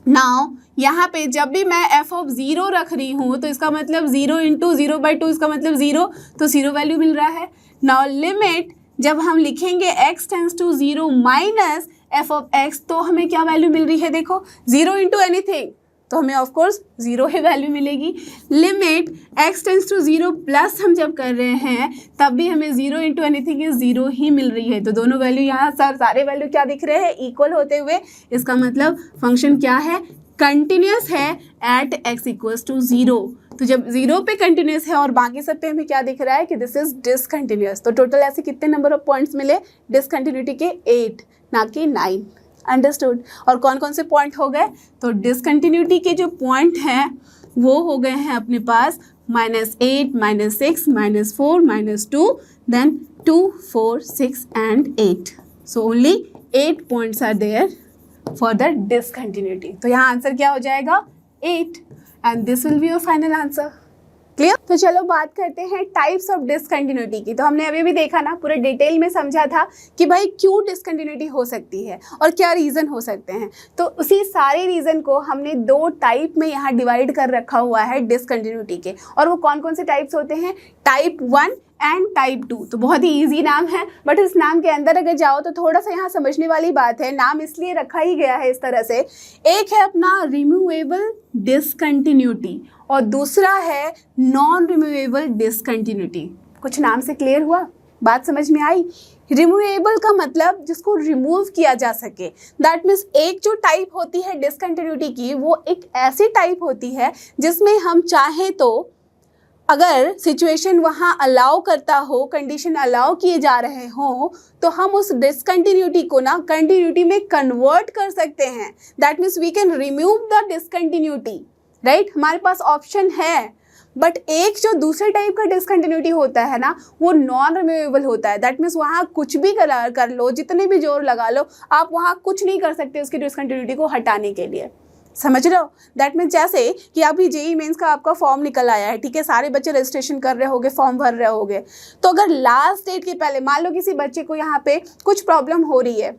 नाउ यहाँ पे जब भी मैं f ऑफ 0 रख रही हूँ तो इसका मतलब 0 इंटू 0 बाई 2, इसका मतलब 0, तो 0 वैल्यू मिल रहा है। नाउ लिमिट जब हम लिखेंगे x tends to 0 minus f of x, तो हमें क्या वैल्यू मिल रही है, देखो 0 इंटू एनीथिंग, तो हमें ऑफ कोर्स 0 ही वैल्यू मिलेगी। Limit x tends to 0 plus हम जब कर रहे हैं तब भी हमें 0 इंटू एनीथिंग इज 0 ही मिल रही है। तो दोनों वैल्यू यहाँ सारे वैल्यू क्या दिख रहे हैं, इक्वल होते हुए। इसका मतलब फंक्शन क्या है, कंटिन्यूस है एट x इक्वल्स टू 0। तो जब 0 पे कंटिन्यूस है और बाकी सब पे हमें क्या दिख रहा है कि दिस इज डिसकंटिन्यूस। तो टोटल ऐसे कितने नंबर ऑफ पॉइंट्स मिले डिसकंटिन्यूटी के, 8 ना कि 9। अंडरस्टूड। और कौन कौन से पॉइंट हो गए, तो डिसकंटिन्यूटी के जो पॉइंट हैं वो हो गए हैं अपने पास -8, -6, -4, -2, then 2, 4, 6 and 8। So only 8 points are there for the discontinuity. तो यहाँ आंसर क्या हो जाएगा, 8, and this will be your final answer. Clear. तो चलो बात करते हैं टाइप्स ऑफ डिसकंटिन्यूटी की। तो हमने अभी भी देखा ना, पूरे डिटेल में समझा था कि भाई क्यों डिसकंटिन्यूटी हो सकती है और क्या रीज़न हो सकते हैं। तो उसी सारे रीज़न को हमने 2 टाइप में यहाँ डिवाइड कर रखा हुआ है डिसकंटिन्यूटी के। और वो कौन कौन से टाइप्स होते हैं, टाइप 1 एंड टाइप 2। तो बहुत ही इजी नाम है, बट इस नाम के अंदर अगर जाओ तो थोड़ा सा यहाँ समझने वाली बात है। नाम इसलिए रखा ही गया है इस तरह से। एक है अपना रिमूवेबल डिसकंटिन्यूटी और दूसरा है नॉन रिमूवेबल डिसकंटिन्यूटी। कुछ नाम से क्लियर हुआ, बात समझ में आई। रिमूवेबल का मतलब जिसको रिमूव किया जा सके। दैट मीन्स एक जो टाइप होती है डिसकंटिन्यूटी की, वो एक ऐसी टाइप होती है जिसमें हम चाहें तो अगर सिचुएशन वहाँ अलाउ करता हो, कंडीशन अलाउ किए जा रहे हों, तो हम उस डिसकंटिन्यूटी को ना कंटिन्यूटी में कन्वर्ट कर सकते हैं। That means we can remove the discontinuity, right. हमारे पास ऑप्शन है। बट एक जो दूसरे टाइप का डिसकंटिन्यूटी होता है ना, वो नॉन रिमूवेबल होता है। दैट मीन्स वहाँ कुछ भी कर लो, जितने भी जोर लगा लो, आप वहाँ कुछ नहीं कर सकते उसकी डिसकंटिन्यूटी को हटाने के लिए। समझ रहे हो। दैट मीन्स जैसे कि अभी जेईई मेंस का आपका फॉर्म निकल आया है, ठीक है, सारे बच्चे रजिस्ट्रेशन कर रहे होंगे, फॉर्म भर रहे होंगे। तो अगर लास्ट डेट के पहले मान लो किसी बच्चे को यहाँ पे कुछ प्रॉब्लम हो रही है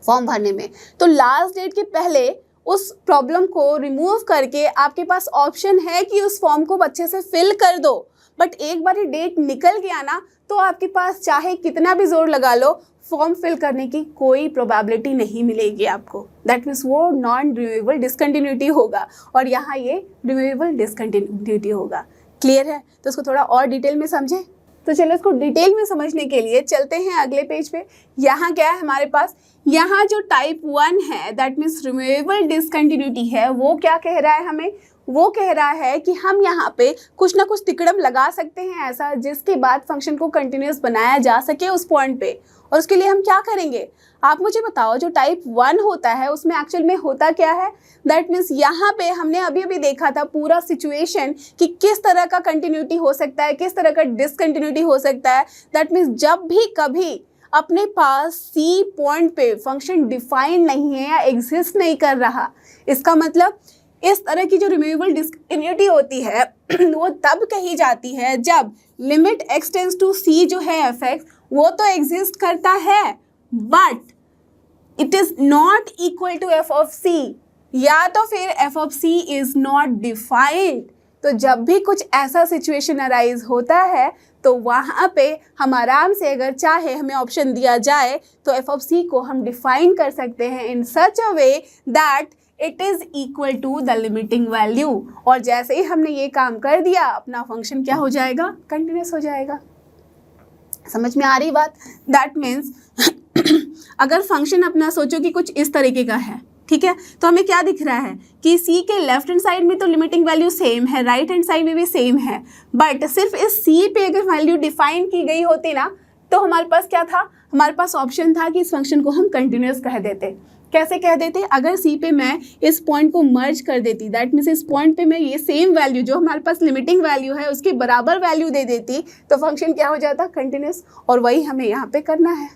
फॉर्म भरने में, तो लास्ट डेट के पहले उस प्रॉब्लम को रिमूव करके आपके पास ऑप्शन है कि उस फॉर्म को अच्छे से फिल कर दो। बट एक बार डेट निकल गया ना, तो आपके पास चाहे कितना भी जोर लगा लो, फॉर्म फिल करने की कोई प्रोबेबिलिटी नहीं मिलेगी आपको। दैट मीन्स वो नॉन रिमूवेबल डिसकंटिन्यूटी होगा और यहाँ ये रिमूवेबल डिसकंटिन्यूटी होगा। क्लियर है। तो इसको थोड़ा और डिटेल में समझें। तो चलो इसको डिटेल में समझने के लिए चलते हैं अगले पेज पे। यहाँ क्या है हमारे पास, यहाँ जो टाइप 1 है, दैट मीन्स रिमूवेबल डिसकंटिन्यूटी है, वो क्या कह रहा है हमें, वो कह रहा है कि हम यहाँ पे कुछ ना कुछ तिकड़म लगा सकते हैं ऐसा जिसके बाद फंक्शन को कंटिन्यूस बनाया जा सके उस पॉइंट पे। और उसके लिए हम क्या करेंगे, आप मुझे बताओ। जो टाइप 1 होता है उसमें एक्चुअल में होता क्या है, दैट मीन्स यहाँ पे हमने अभी अभी देखा था पूरा सिचुएशन कि किस तरह का कंटिन्यूटी हो सकता है, किस तरह का डिसकंटिन्यूटी हो सकता है। दैट मीन्स जब भी कभी अपने पास सी पॉइंट पे फंक्शन डिफाइन नहीं है या एग्जिस्ट नहीं कर रहा, इसका मतलब इस तरह की जो रिमूवेबल डिसकंटिन्यूटी होती है वो तब कही जाती है जब limit x tends to c जो है fx, वो तो एग्जिस्ट करता है but it is not equal to f of c, या तो फिर f of c is not defined. तो जब भी कुछ ऐसा सिचुएशन अराइज होता है तो वहाँ पे हम आराम से, अगर चाहे हमें ऑप्शन दिया जाए, तो f ऑफ c को हम डिफाइन कर सकते हैं in such a way that it is equal to the limiting value. और जैसे ही हमने ये काम कर दिया, अपना फंक्शन क्या हो जाएगा, कंटिन्यूस हो जाएगा। समझ में आ रही बात। दैट मीन्स अगर फंक्शन अपना सोचो कि कुछ इस तरीके का है, ठीक है, तो हमें क्या दिख रहा है कि c के लेफ्ट हैंड साइड में तो लिमिटिंग वैल्यू सेम है, राइट हैंड साइड में भी सेम है, बट सिर्फ इस c पे अगर वैल्यू डिफाइन की गई होती ना, तो हमारे पास क्या था, हमारे पास ऑप्शन था कि इस फंक्शन को हम कंटिन्यूस कह देते। कैसे कह देते, अगर सी पे मैं इस पॉइंट को मर्ज कर देती, दैट मीन्स इस पॉइंट पे मैं ये सेम वैल्यू जो हमारे पास लिमिटिंग वैल्यू है उसके बराबर वैल्यू दे देती, तो फंक्शन क्या हो जाता, कंटिन्यूस। और वही हमें यहाँ पे करना है।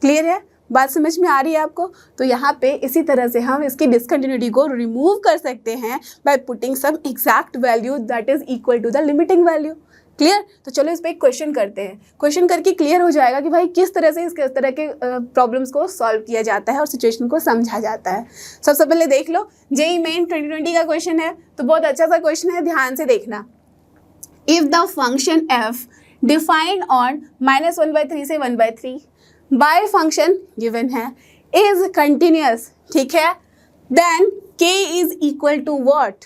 क्लियर है, बात समझ में आ रही है आपको। तो यहाँ पे इसी तरह से हम इसकी डिसकंटिन्यूटी को रिमूव कर सकते हैं by putting some exact value that is equal to the limiting value. Clear. तो चलो इस पे एक क्वेश्चन करते हैं। क्वेश्चन करके क्लियर हो जाएगा कि भाई किस तरह से इस तरह के प्रॉब्लम्स को सॉल्व किया जाता है और सिचुएशन को समझा जाता है। सबसे पहले देख लो, जेईई मेन 2020 का क्वेश्चन है, तो बहुत अच्छा सा क्वेश्चन है, ध्यान से देखना। If the function f defined on -1/3 से 1/3 बाय फंक्शन गिवन है इज कंटिन्यूस, ठीक है, then k is equal to what.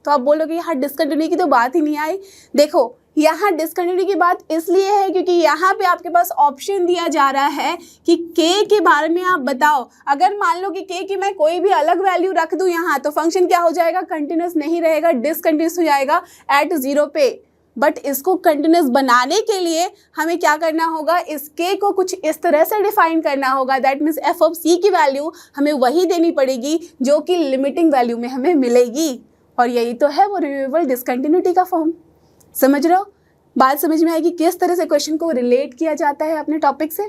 तो आप बोलोगे यहाँ डिसकंटिन्यूटी की तो बात ही नहीं आई। देखो यहाँ डिसकंटिन्यूटी की बात इसलिए है क्योंकि यहाँ पे आपके पास ऑप्शन दिया जा रहा है कि k के बारे में आप बताओ। अगर मान लो कि k की मैं कोई भी अलग वैल्यू रख दूँ यहाँ, तो फंक्शन क्या हो जाएगा, कंटिन्यूस नहीं रहेगा, डिसकंटिन्यूस हो जाएगा एट 0 पे। बट इसको कंटिन्यूस बनाने के लिए हमें क्या करना होगा, इस k को कुछ इस तरह से डिफाइन करना होगा, that means F of c की वैल्यू हमें वही देनी पड़ेगी जो कि लिमिटिंग वैल्यू में हमें मिलेगी। और यही तो है वो रिमूवेबल डिसकंटिन्यूटी का फॉर्म। समझ रहे हो, बात समझ में आएगी किस तरह से क्वेश्चन को रिलेट किया जाता है अपने टॉपिक से।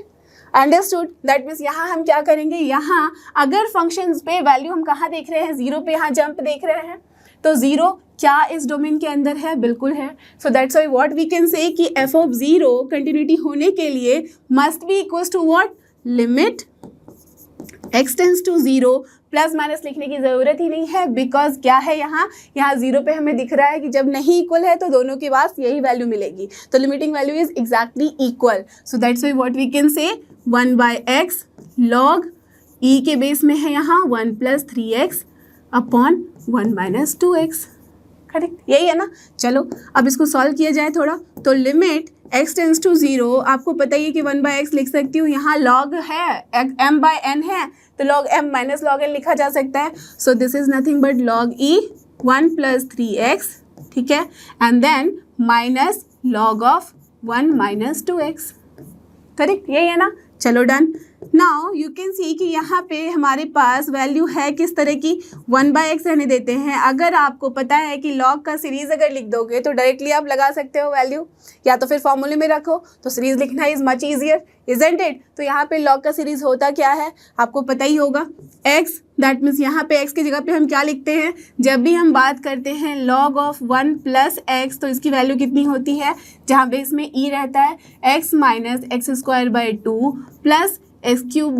अंडरस्टूड। दैट मीन्स यहाँ हम क्या करेंगे, यहाँ अगर फंक्शंस पे वैल्यू हम कहाँ देख रहे हैं, 0 पे यहाँ जंप देख रहे हैं, तो 0 क्या इस डोमेन के अंदर है, बिल्कुल है। So that's why what we can say कि एफ ऑफ 0 कंटिन्यूटी होने के लिए must be equals to what, limit x tends to 0। Plus minus लिखने की ज़रूरत ही नहीं है, बिकॉज क्या है यहाँ 0 पे हमें दिख रहा है कि जब नहीं इक्वल है तो दोनों के पास यही वैल्यू मिलेगी, तो limiting value is exactly equal. So that's why what we can say 1/x log e के बेस में है यहाँ 1 + 3x अपॉन 1 - 2x। करेक्ट, यही है ना। चलो अब इसको सॉल्व किया जाए थोड़ा। तो लिमिट x टेंड्स टू 0, आपको पता ही है कि 1/x लिख सकती हूँ, यहाँ log है m/n है, तो log m - log n लिखा जा सकता है। So this is nothing but log e 1 + 3x, ठीक है, and then minus log of 1 - 2x। Correct, यही है ना। चलो done. Now you can see कि यहाँ पे हमारे पास वैल्यू है किस तरह की, 1/x रहने देते हैं। अगर आपको पता है कि log का सीरीज अगर लिख दोगे तो डायरेक्टली आप लगा सकते हो वैल्यू, या तो फिर फॉर्मूले में रखो, तो सीरीज लिखना is much easier, isn't it. तो यहाँ पे log का सीरीज होता क्या है, आपको पता ही होगा, x, दैट मीन्स यहाँ पे x की जगह पे हम क्या लिखते हैं, जब भी हम बात करते हैं log ऑफ 1 + x, तो इसकी वैल्यू कितनी होती है, जहाँ बेस में e रहता है, x - x² + x³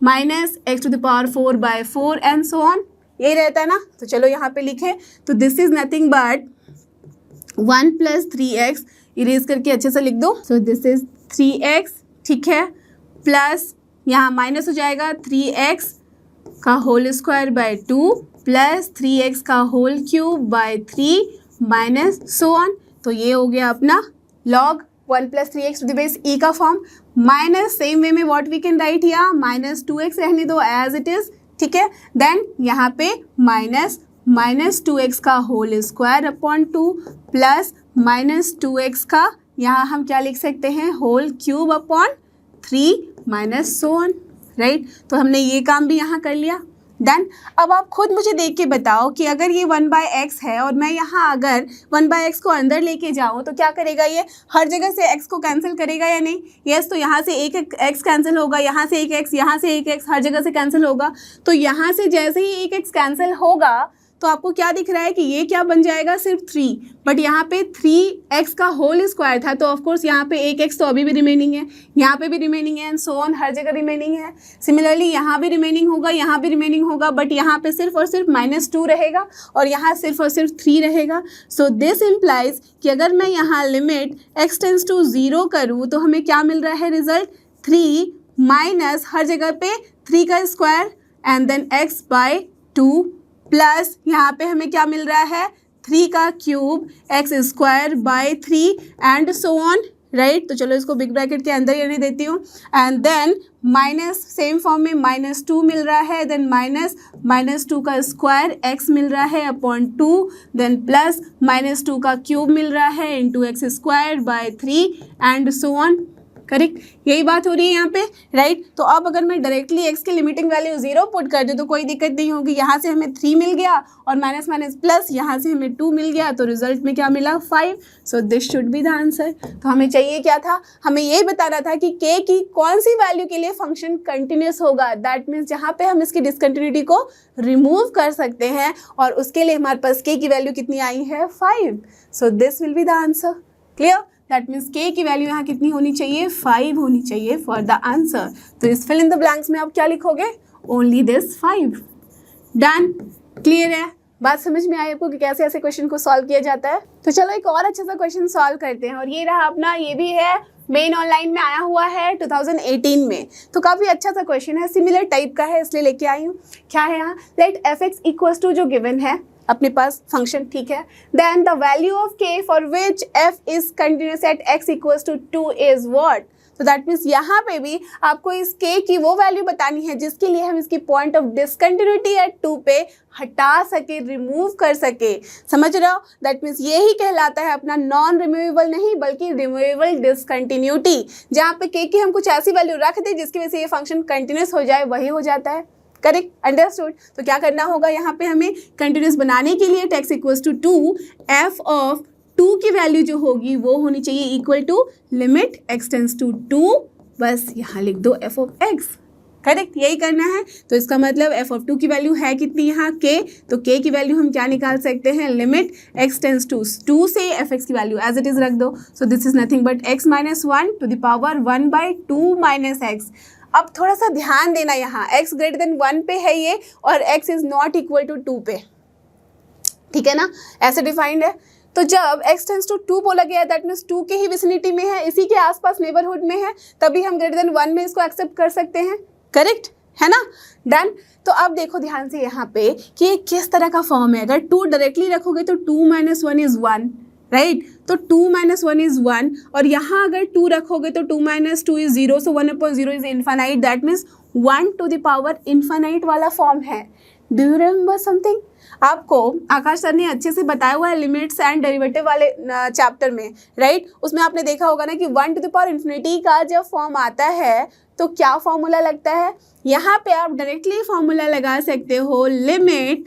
minus x⁴/4 and so on, यही रहता है ना। तो चलो यहाँ पे लिखें, तो this is nothing but 1 + 3x, erase करके अच्छे से लिख दो। सो दिस इज 3x, ठीक है, प्लस यहाँ माइनस हो जाएगा 3x का whole square by 2 plus 3x का whole cube by 3 minus so on. तो ये हो गया अपना log 1 + 3x to the base e का फॉर्म, माइनस सेम वे में what we can write here -2x रहने दो एज इट इज, ठीक है, देन यहाँ पे माइनस -2x का whole square upon 2 plus -2x का यहाँ हम क्या लिख सकते हैं, whole cube upon 3 minus so on, right. तो हमने ये काम भी यहाँ कर लिया। देन अब आप खुद मुझे देख के बताओ कि अगर ये 1/x है और मैं यहाँ अगर 1/x को अंदर लेके जाऊँ तो क्या करेगा, ये हर जगह से x को कैंसिल करेगा या नहीं। यस, तो यहाँ से एक x कैंसिल होगा, यहाँ से एक x, यहाँ से एक x, हर जगह से कैंसिल होगा। तो यहाँ से जैसे ही एक x कैंसिल होगा तो आपको क्या दिख रहा है कि ये क्या बन जाएगा, सिर्फ 3, बट यहाँ पे 3x का होल स्क्वायर था, तो ऑफकोर्स यहाँ पे एक x तो अभी भी रिमेनिंग है, यहाँ पे भी रिमेनिंग है एंड सो ऑन, हर जगह रिमेनिंग है। सिमिलरली यहाँ भी रिमेनिंग होगा, यहाँ भी रिमेनिंग होगा, बट यहाँ पे सिर्फ और सिर्फ -2 रहेगा और यहाँ सिर्फ और सिर्फ 3 रहेगा। सो दिस इम्प्लाइज कि अगर मैं यहाँ लिमिट x टेंड्स टू 0 करूँ तो हमें क्या मिल रहा है, रिजल्ट 3 माइनस हर जगह पे 3 का square and then x/2 plus यहाँ पे हमें क्या मिल रहा है, 3 का cube x²/3 and so on, right. तो चलो इसको बिग ब्रैकेट के अंदर ही रहने देती हूँ and then minus same form में -2 मिल रहा है, देन -2 का स्क्वायर x मिल रहा है अपॉन 2, देन प्लस -2 का क्यूब मिल रहा है into x²/3 and so on, correct. यही बात हो रही है यहाँ पे, राइट। तो अब अगर मैं डायरेक्टली x की लिमिटिंग वैल्यू 0 पुट कर दूँ तो कोई दिक्कत नहीं होगी। यहाँ से हमें 3 मिल गया और माइनस माइनस प्लस यहाँ से हमें 2 मिल गया, तो रिजल्ट में क्या मिला, 5। So this should be the answer. तो हमें चाहिए क्या था, हमें ये बताना था कि k की कौन सी वैल्यू के लिए फंक्शन कंटिन्यूस होगा, दैट मीन्स जहाँ पे हम इसकी डिसकंटिन्यूटी को रिमूव कर सकते हैं, और उसके लिए हमारे पास k की वैल्यू कितनी आई है, 5। So this will be the answer. Clear. That means k की वैल्यू यहाँ कितनी होनी चाहिए, 5 होनी चाहिए फॉर द आंसर। तो इस फिल इन द ब्लैंक्स में आप क्या लिखोगे, ओनली दिस 5। डन, क्लियर है, बात समझ में आई आपको कि कैसे ऐसे क्वेश्चन को सॉल्व किया जाता है। तो चलो एक और अच्छा सा क्वेश्चन सॉल्व करते हैं, और ये रहा अपना, ये भी है मेन ऑनलाइन में आया हुआ है 2018 में, तो काफ़ी अच्छा सा क्वेश्चन है, सिमिलर टाइप का है, इसलिए लेके आई हूँ। क्या है यहाँ, let f x equals to, जो गिवन है अपने पास फंक्शन, ठीक है, then the value of k for which f is continuous at x equals to 2 is what. तो दैट मीन्स यहाँ पे भी आपको इस के की वो वैल्यू बतानी है जिसके लिए हम इसकी पॉइंट ऑफ डिसकंटिन्यूटी एट 2 पे हटा सके, रिमूव कर सके। समझ रहे हो, दैट मीन्स यही कहलाता है अपना नॉन रिमूवेबल नहीं बल्कि रिमूवेबल डिसकंटिन्यूटी, जहाँ पे के की हम कुछ ऐसी वैल्यू रख दें जिसकी वजह से ये फंक्शन कंटिन्यूस हो जाए, वही हो जाता है। Correct, understood. तो क्या करना होगा यहाँ पे हमें कंटिन्यूस बनाने के लिए, x equals to 2, f of 2 की वैल्यू जो होगी वो होनी चाहिए equal to limit x tends to 2, बस यहाँ लिख दो एफ ऑफ एक्स। करेक्ट, यही करना है। तो इसका मतलब एफ ऑफ 2 की वैल्यू है कितनी यहाँ के, तो के की वैल्यू हम क्या निकाल सकते हैं, लिमिट एक्स टेंस टू 2 से एफ एक्स की वैल्यू एज इट इज रख दो। So this is nothing but x minus 1 to the power 1/2 minus x. अब थोड़ा सा ध्यान देना, यहाँ x ग्रेटर देन 1 पे है ये और x is not equal to 2 पे, ठीक है ना, ऐसे डिफाइंड है। तो जब x टेंस टू 2 बोला गया है दैट मीन्स 2 के ही विसिनिटी में है, इसी के आसपास नेबरहुड में है, तभी हम ग्रेटर देन 1 में इसको एक्सेप्ट कर सकते हैं। करेक्ट है ना, डन। तो अब देखो ध्यान से यहाँ पे कि ये किस तरह का फॉर्म है। अगर 2 डायरेक्टली रखोगे तो 2 - 1 इज 1, राइट, तो 2 - 1 इज 1, और यहाँ अगर 2 रखोगे तो 2 - 2 is 0, so 1/0 is infinite, that means 1 to the power infinite वाला फॉर्म है। Do you remember something? आपको आकाश सर ने अच्छे से बताया हुआ है लिमिट्स एंड डेरिवेटिव वाले चैप्टर में, राइट। उसमें आपने देखा होगा ना कि 1 टू द पावर इन्फिनिटी का जब फॉर्म आता है तो क्या फॉर्मूला लगता है। यहाँ पे आप डायरेक्टली फॉर्मूला लगा सकते हो, limit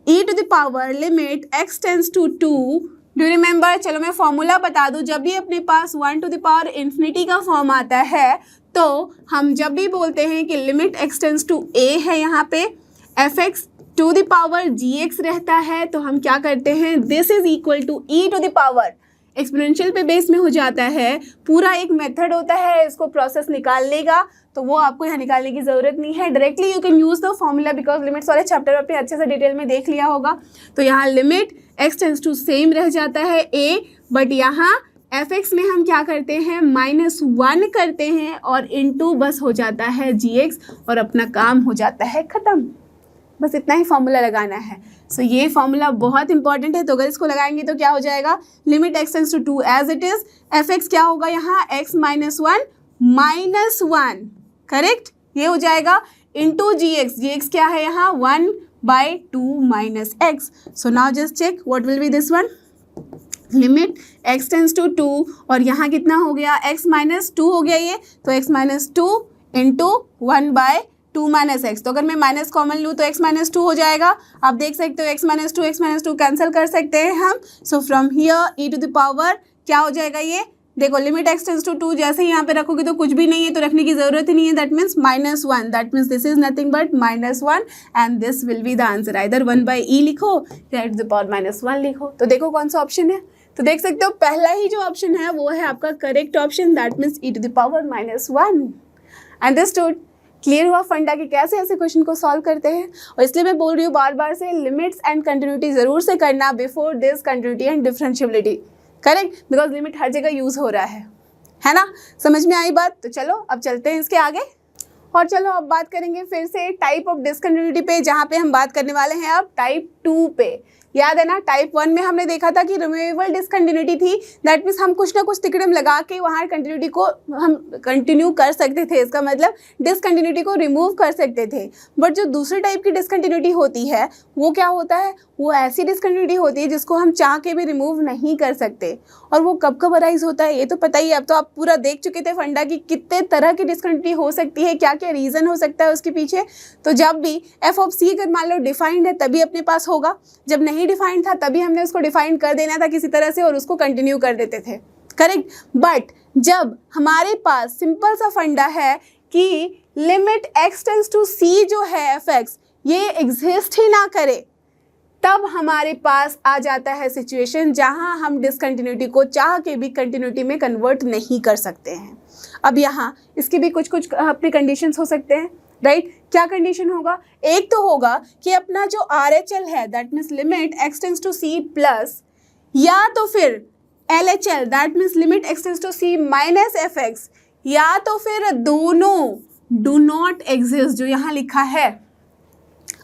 e to the power limit x tends to 2। Do remember? चलो मैं फॉर्मूला बता दूं, जब भी अपने पास 1 टू द पावर इन्फिनिटी का फॉर्म आता है तो हम जब भी बोलते हैं कि limit x tends to a है, यहाँ पे f x to the power g x रहता है, तो हम क्या करते हैं, this is equal to e to the power, exponential पे बेस में हो जाता है। पूरा एक मेथड होता है इसको प्रोसेस निकालने का, तो वो आपको यहाँ निकालने की ज़रूरत नहीं है, directly you can use the formula because limits वाले चैप्टर आपने अच्छे से डिटेल में देख लिया होगा। तो यहाँ limit x tends to same रह जाता है a, बट यहाँ एफ एक्स में हम क्या करते हैं, -1 करते हैं और इनटू बस हो जाता है जी एक्स और अपना काम हो जाता है ख़त्म। बस इतना ही फॉर्मूला लगाना है। सो ये फॉर्मूला बहुत इंपॉर्टेंट है, तो अगर इसको लगाएंगे तो क्या हो जाएगा, limit x tends to 2 as it is, f x क्या होगा यहाँ x - 1 करेक्ट, ये हो जाएगा इंटू जी एक्स क्या है यहाँ 1/2 minus x. So now just check what will be this one, limit x tends to 2 और यहाँ कितना हो गया x - 2 हो गया ये, तो x - 2 इंटू 1/2 माइनस एक्स। तो अगर मैं माइनस कॉमन लूँ तो x - 2 हो जाएगा। आप देख सकते हो x - 2 कैंसिल कर सकते हैं हम। So from here e to the power क्या हो जाएगा, ये देखो लिमिट x टेंस टू 2 जैसे ही यहाँ पे रखोगे तो कुछ भी नहीं है, तो रखने की जरूरत ही नहीं है, that means -1, that means this is nothing but -1 and this will be the answer. इधर 1/e लिखो या e टू द पावर -1 लिखो। तो देखो कौन सा ऑप्शन है, तो देख सकते हो पहला ही जो ऑप्शन है वो है आपका correct option, that means e to the power -1। Understood? Clear हुआ फंडा कि कैसे ऐसे क्वेश्चन को सॉल्व करते हैं। और इसलिए मैं बोल रही हूँ बार बार से, लिमिट्स एंड कंटिन्यूटी जरूर से करना before this continuity and differentiability, correct, because limit हर जगह यूज हो रहा है ना। समझ में आई बात? तो चलो अब चलते हैं इसके आगे, और चलो अब बात करेंगे फिर से टाइप ऑफ डिसकंटिन्यूटी पे, जहाँ पे हम बात करने वाले हैं अब टाइप 2 पे। याद है ना, टाइप 1 में हमने देखा था कि रिमूवेबल डिसकंटिन्यूटी थी, दैट मीन्स हम कुछ ना कुछ तिकड़म लगा के वहाँ कंटिन्यूटी को हम कंटिन्यू कर सकते थे, इसका मतलब डिसकंटिन्यूटी को रिमूव कर सकते थे। बट जो दूसरे टाइप की डिसकंटिन्यूटी होती है वो क्या होता है, वो ऐसी डिसकंटिन्यूटी होती है जिसको हम चाह के भी रिमूव नहीं कर सकते। और वो कब कब अराइज होता है ये तो पता ही है, अब तो आप पूरा देख चुके थे फंडा की कितने तरह की डिसकंटिन्यूटी हो सकती है, क्या क्या रीज़न हो सकता है उसके पीछे। तो जब भी एफ ऑफ सी अगर मान लो डिफाइंड है तभी अपने पास होगा, जब नहीं डिफाइंड था तभी हमने उसको डिफाइन कर देना था किसी तरह से और उसको कंटिन्यू कर देते थे, करेक्ट। बट जब हमारे पास सिंपल सा फंडा है कि लिमिट एक्स टेंस टू सी जो है एफ एक्स ये एग्जिस्ट ही ना करे, तब हमारे पास आ जाता है सिचुएशन जहां हम डिसकंटिन्यूटी को चाह के भी कंटिन्यूटी में कन्वर्ट नहीं कर सकते हैं। अब यहाँ इसके भी कुछ कुछ अपने कंडीशंस हो सकते हैं, राइट। क्या कंडीशन होगा, एक तो होगा कि अपना जो RHL है that means limit x tends to c plus, या तो फिर LHL that means limit x tends to C minus fx, या तो फिर दोनों डू नॉट एग्जिस्ट जो यहाँ लिखा है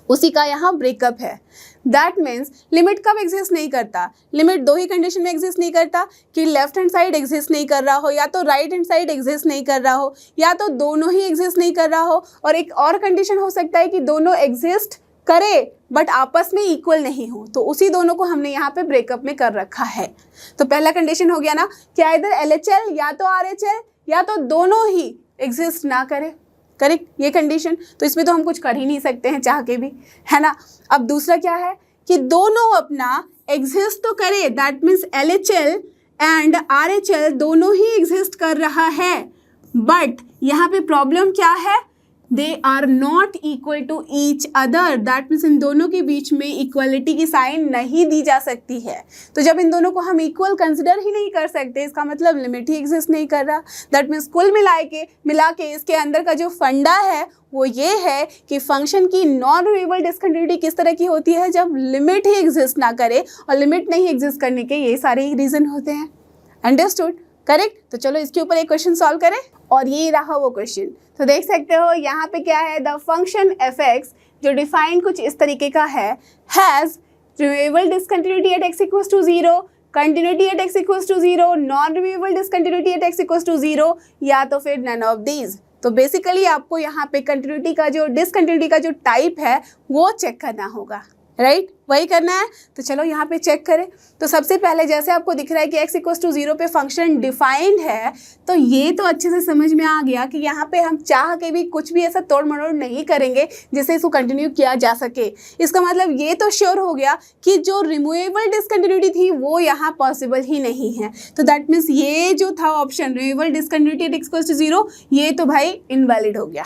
उसी का यहाँ ब्रेकअप है। दैट मीन्स लिमिट कब एग्जिस्ट नहीं करता, लिमिट दो ही कंडीशन में एग्जिस्ट नहीं करता कि लेफ्ट हैंड साइड एग्जिस्ट नहीं कर रहा हो, या तो राइट हैंड साइड एग्जिस्ट नहीं कर रहा हो, या तो दोनों ही एग्जिस्ट नहीं कर रहा हो, और एक और कंडीशन हो सकता है कि दोनों एग्जिस्ट करे बट आपस में इक्वल नहीं हो, तो उसी दोनों को हमने यहाँ पे ब्रेकअप में कर रखा है। तो पहला कंडीशन हो गया ना कि इधर LHL या तो RHL या तो दोनों ही एग्जिस्ट ना करे, करेक्ट, ये कंडीशन। तो इसमें तो हम कुछ कर ही नहीं सकते हैं चाह के भी, है ना। अब दूसरा क्या है कि दोनों अपना एग्जिस्ट तो करे, that means LHL and RHL दोनों ही एग्जिस्ट कर रहा है, बट यहाँ पे प्रॉब्लम क्या है, they are not equal to each other, that means इन दोनों के बीच में इक्वलिटी की साइन नहीं दी जा सकती है। तो जब इन दोनों को हम इक्वल कंसिडर ही नहीं कर सकते, इसका मतलब लिमिट ही एग्जिस्ट नहीं कर रहा। दैट मीन्स कुल मिला के इसके अंदर का जो फंडा है वो ये है कि फंक्शन की नॉन रिमूवेबल डिसकंटिन्यूटी किस तरह की होती है, जब लिमिट ही एग्जिस्ट ना करे, और लिमिट नहीं एग्जिस्ट करने के ये सारे ही रीजन होते हैं। Understood, correct. तो चलो इसके ऊपर एक क्वेश्चन सॉल्व करें, और ये रहा वो क्वेश्चन। तो देख सकते हो यहाँ पे क्या है, द फंक्शन f(x) जो डिफाइन कुछ इस तरीके का है, has removable discontinuity at x equals to 0, continuity at x equals to 0, non removable discontinuity at x equals to 0, या तो फिर नन ऑफ दीज। तो बेसिकली आपको यहाँ पे कंटिन्यूटी का जो डिसकंटिन्यूटी का जो टाइप है वो चेक करना होगा, राइट, वही करना है। तो चलो यहाँ पे चेक करें। तो सबसे पहले जैसे आपको दिख रहा है कि x इक्वल्स टू 0 पे फंक्शन डिफाइंड है, तो ये तो अच्छे से समझ में आ गया कि यहाँ पे हम चाह के भी कुछ भी ऐसा तोड़ मरोड़ नहीं करेंगे जिससे इसको कंटिन्यू किया जा सके। इसका मतलब ये तो श्योर हो गया कि जो रिमूवेबल डिसकंटिन्यूटी थी वो यहाँ पॉसिबल ही नहीं है। तो दैट मीन्स ये जो था option removable discontinuity at x equals to 0, ये तो भाई इनवैलिड हो गया।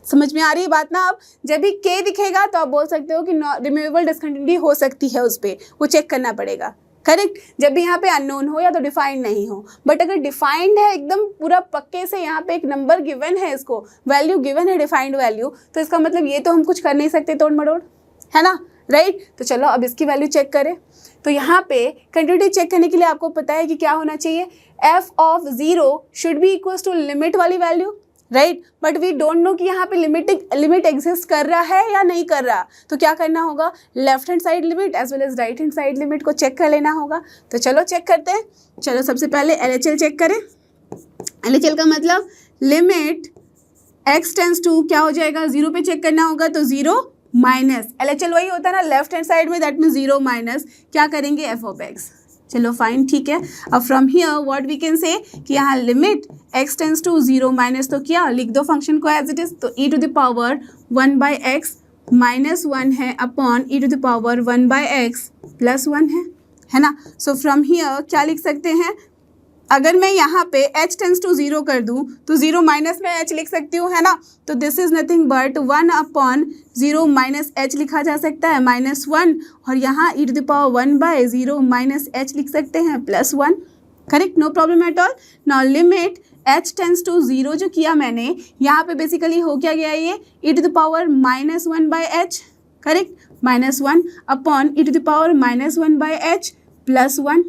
समझ में आ रही है बात ना। अब जब भी k दिखेगा तो आप बोल सकते हो कि रिमूवेबल डिसकंटिन्यूटी हो सकती है, उस पर वो चेक करना पड़ेगा, करेक्ट। जब भी यहाँ पे अननोन हो या तो डिफाइंड नहीं हो, बट अगर डिफाइंड है एकदम पूरा पक्के से, यहाँ पे एक नंबर गिवन है, इसको वैल्यू गिवन है, डिफाइंड वैल्यू, तो इसका मतलब ये तो हम कुछ कर नहीं सकते तोड़ मरोड़, है ना, राइट। तो चलो अब इसकी वैल्यू चेक करें। तो यहाँ पे कंटिन्यूटी चेक करने के लिए आपको पता है कि क्या होना चाहिए, f(0) should be equals to limit वाली value, right. But we don't know कि यहाँ पे लिमिट एग्जिस्ट कर रहा है या नहीं कर रहा। तो क्या करना होगा, left hand side limit as well as right hand side limit को चेक कर लेना होगा। तो चलो चेक करते हैं। चलो सबसे पहले LHL चेक करें। LHL का मतलब लिमिट x टेंस टू क्या हो जाएगा, 0 पे चेक करना होगा, तो 0 माइनस LHL वही होता है ना लेफ्ट हैंड साइड में, दैट मीन 0 माइनस क्या करेंगे f(x). चलो फाइन, ठीक है। अब from here what we can say कि यहाँ limit x tends to 0 minus, तो क्या लिख दो फंक्शन को एज इट इज, तो e to the power 1/x minus 1 है upon e to the power 1/x plus 1 है ना। सो फ्रॉम हियर क्या लिख सकते हैं, अगर मैं यहाँ पे h टेंस टू 0 कर दूँ तो 0 माइनस में h लिख सकती हूँ, है ना। तो this is nothing but 1 upon 0 minus h लिखा जा सकता है -1, और यहाँ e to the power 1/0 minus h लिख सकते हैं +1, correct, no problem at all. Now limit h tends to 0 जो किया मैंने यहाँ पे बेसिकली हो क्या गया, ये e to the power -1/h, correct, -1 upon e to the power -1/h +1,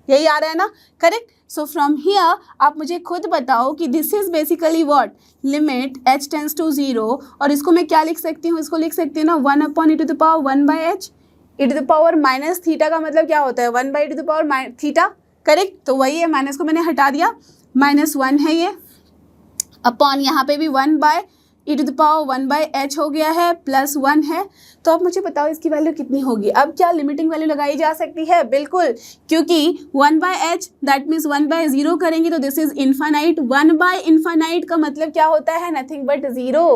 यही आ रहा है ना, करेक्ट। सो फ्रॉम हियर आप मुझे खुद बताओ कि this is basically what, limit h tends to 0, और इसको मैं क्या लिख सकती हूँ, इसको लिख सकती हूँ ना 1 upon e to the power 1/h, e to the power minus theta का मतलब क्या होता है 1/e to the power theta, correct. तो वही है, माइनस को मैंने हटा दिया, -1 है ये, अपॉन यहाँ पे भी 1/e to the power 1/h हो गया है, +1 है। तो अब मुझे बताओ इसकी वैल्यू कितनी होगी। अब क्या लिमिटिंग वैल्यू लगाई जा सकती है, बिल्कुल, क्योंकि 1/h दैट मीन्स 1/0 करेंगे तो दिस इज इनफाइनाइट, 1/इनफाइनाइट का मतलब क्या होता है, नथिंग बट 0,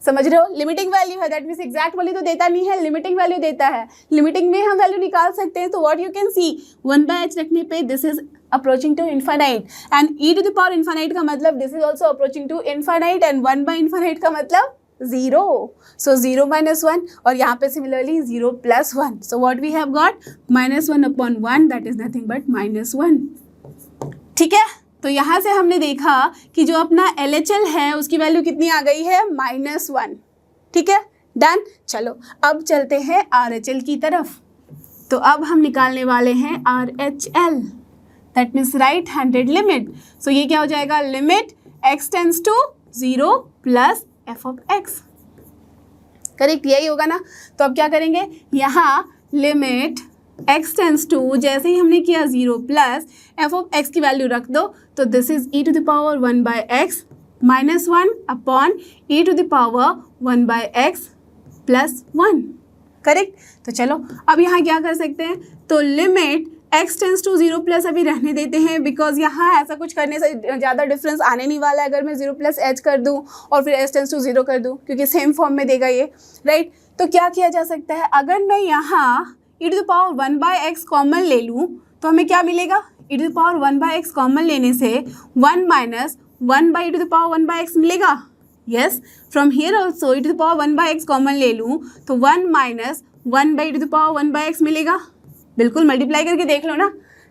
समझ रहे हो। लिमिटिंग वैल्यू है, दैट मीन्स एग्जैक्ट वैल्यू तो देता नहीं है, लिमिटिंग वैल्यू देता है। लिमिटिंग में हम वैल्यू निकाल सकते हैं, तो what you can C 1/h रखने पे this is approaching to infinite, and e to the power infinite का मतलब this is also approaching to infinite, and 1/इनफाइनाइट का मतलब 0, सो 0 -1, और यहाँ पे similarly 0 +1, so what we have got -1 upon 1 that is nothing but -1, ठीक है। तो यहाँ से हमने देखा कि जो अपना LHL है उसकी वैल्यू कितनी आ गई है, -1, ठीक है, डन। चलो अब चलते हैं RHL की तरफ। तो अब हम निकालने वाले हैं RHL। That means right handed limit. So ये क्या हो जाएगा, limit x tends to 0 plus f of x. Correct, यही होगा ना। तो अब क्या करेंगे, यहाँ लिमिट x टेंड्स टू, जैसे ही हमने किया 0 प्लस एफ ऑफ एक्स की वैल्यू रख दो, तो this is e to the power 1 by x minus 1 upon e to the power 1 by x plus 1। Correct. तो चलो अब यहाँ क्या कर सकते हैं, तो limit x tends to 0 plus अभी रहने देते हैं, बिकॉज यहाँ ऐसा कुछ करने से ज़्यादा डिफरेंस आने नहीं वाला है अगर मैं 0 प्लस h कर दूँ और फिर s टेंड्स टू 0 कर दूँ, क्योंकि सेम फॉर्म में देगा ये, राइट। तो क्या किया जा सकता है, अगर मैं यहाँ e to the power 1 by x common ले लूँ तो हमें क्या मिलेगा, e to the power 1 by x common लेने से 1 minus 1 by e to the power 1 by x मिलेगा। Yes, from here also e to the power 1 by x common ले लूँ तो 1 minus 1 by e to the power 1 by x मिलेगा। बिल्कुल multiply करके देख लो ना,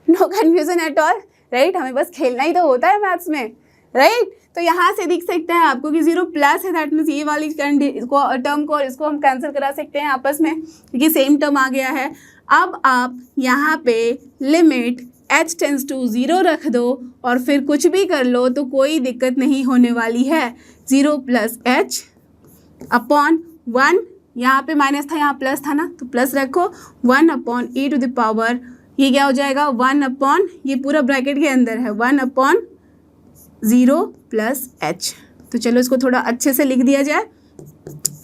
no confusion at all, right. हमें बस खेलना ही तो होता है मैथ्स में, राइट। तो यहाँ से दिख सकता है आपको कि 0 प्लस है, दैट मीन्स ये वाली टर्म को और इसको हम कैंसिल करा सकते हैं आपस में, क्योंकि सेम टर्म आ गया है। अब आप यहाँ पे लिमिट h टेंड्स टू 0 रख दो और फिर कुछ भी कर लो तो कोई दिक्कत नहीं होने वाली है। 0 प्लस h अपॉन 1, यहाँ पे माइनस था यहाँ प्लस था ना, तो प्लस रखो, 1 upon e to the power, ये क्या हो जाएगा 1 अपॉन, ये पूरा ब्रैकेट के अंदर है, 1 अपॉन 0 प्लस h। तो चलो इसको थोड़ा अच्छे से लिख दिया जाए।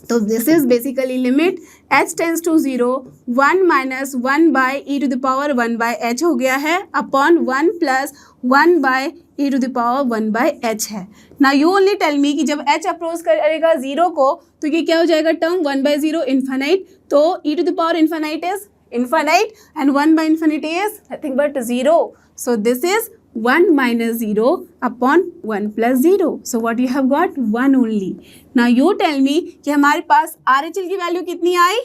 तो this is basically limit h tends to 0 1 minus 1 by e to the power 1 by h हो गया है upon 1 plus 1 by e to the power 1 by h है। ना यू ओनली टेल मी कि जब h अप्रोच करेगा 0 को तो ये क्या हो जाएगा टर्म 1 बाई 0 इन्फानाइट, तो e to the power infinite is infinite and 1 by infinity is nothing but 0। So this is 1 minus 0 upon 1 plus 0. So what you have got? 1 only. Now you tell me कि हमारे पास RHL की value कितनी आई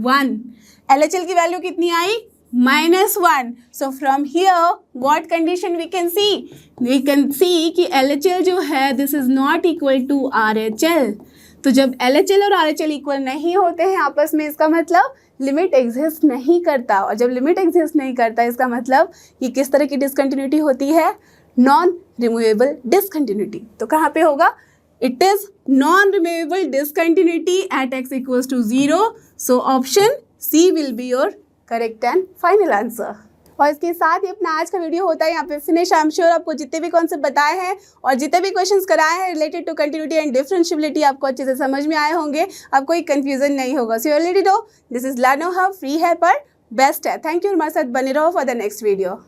1, LHL की value कितनी आई -1. So from here what condition we can see? We can see कि LHL जो है this is not equal to RHL. तो जब LHL और RHL इक्वल नहीं होते हैं आपस में, इसका मतलब लिमिट एग्जिस्ट नहीं करता, और जब लिमिट एग्जिस्ट नहीं करता इसका मतलब ये किस तरह की डिसकंटिन्यूटी होती है, नॉन रिमूवेबल डिसकंटिन्यूटी। तो कहाँ पे होगा, it is non removable discontinuity at x equals to 0। So option C will be your correct and final answer. और इसके साथ ही अपना आज का वीडियो होता है यहाँ पे फिनिश। आई एम श्योर आपको जितने भी कॉन्सेप्ट बताए हैं और जितने भी क्वेश्चंस कराए हैं related to continuity and differentiability आपको अच्छे से समझ में आए होंगे, अब कोई कंफ्यूजन नहीं होगा। So you already know this is लर्नो Hub, free है पर बेस्ट है। थैंक यू, हमारे साथ बने रहो फॉर द नेक्स्ट वीडियो।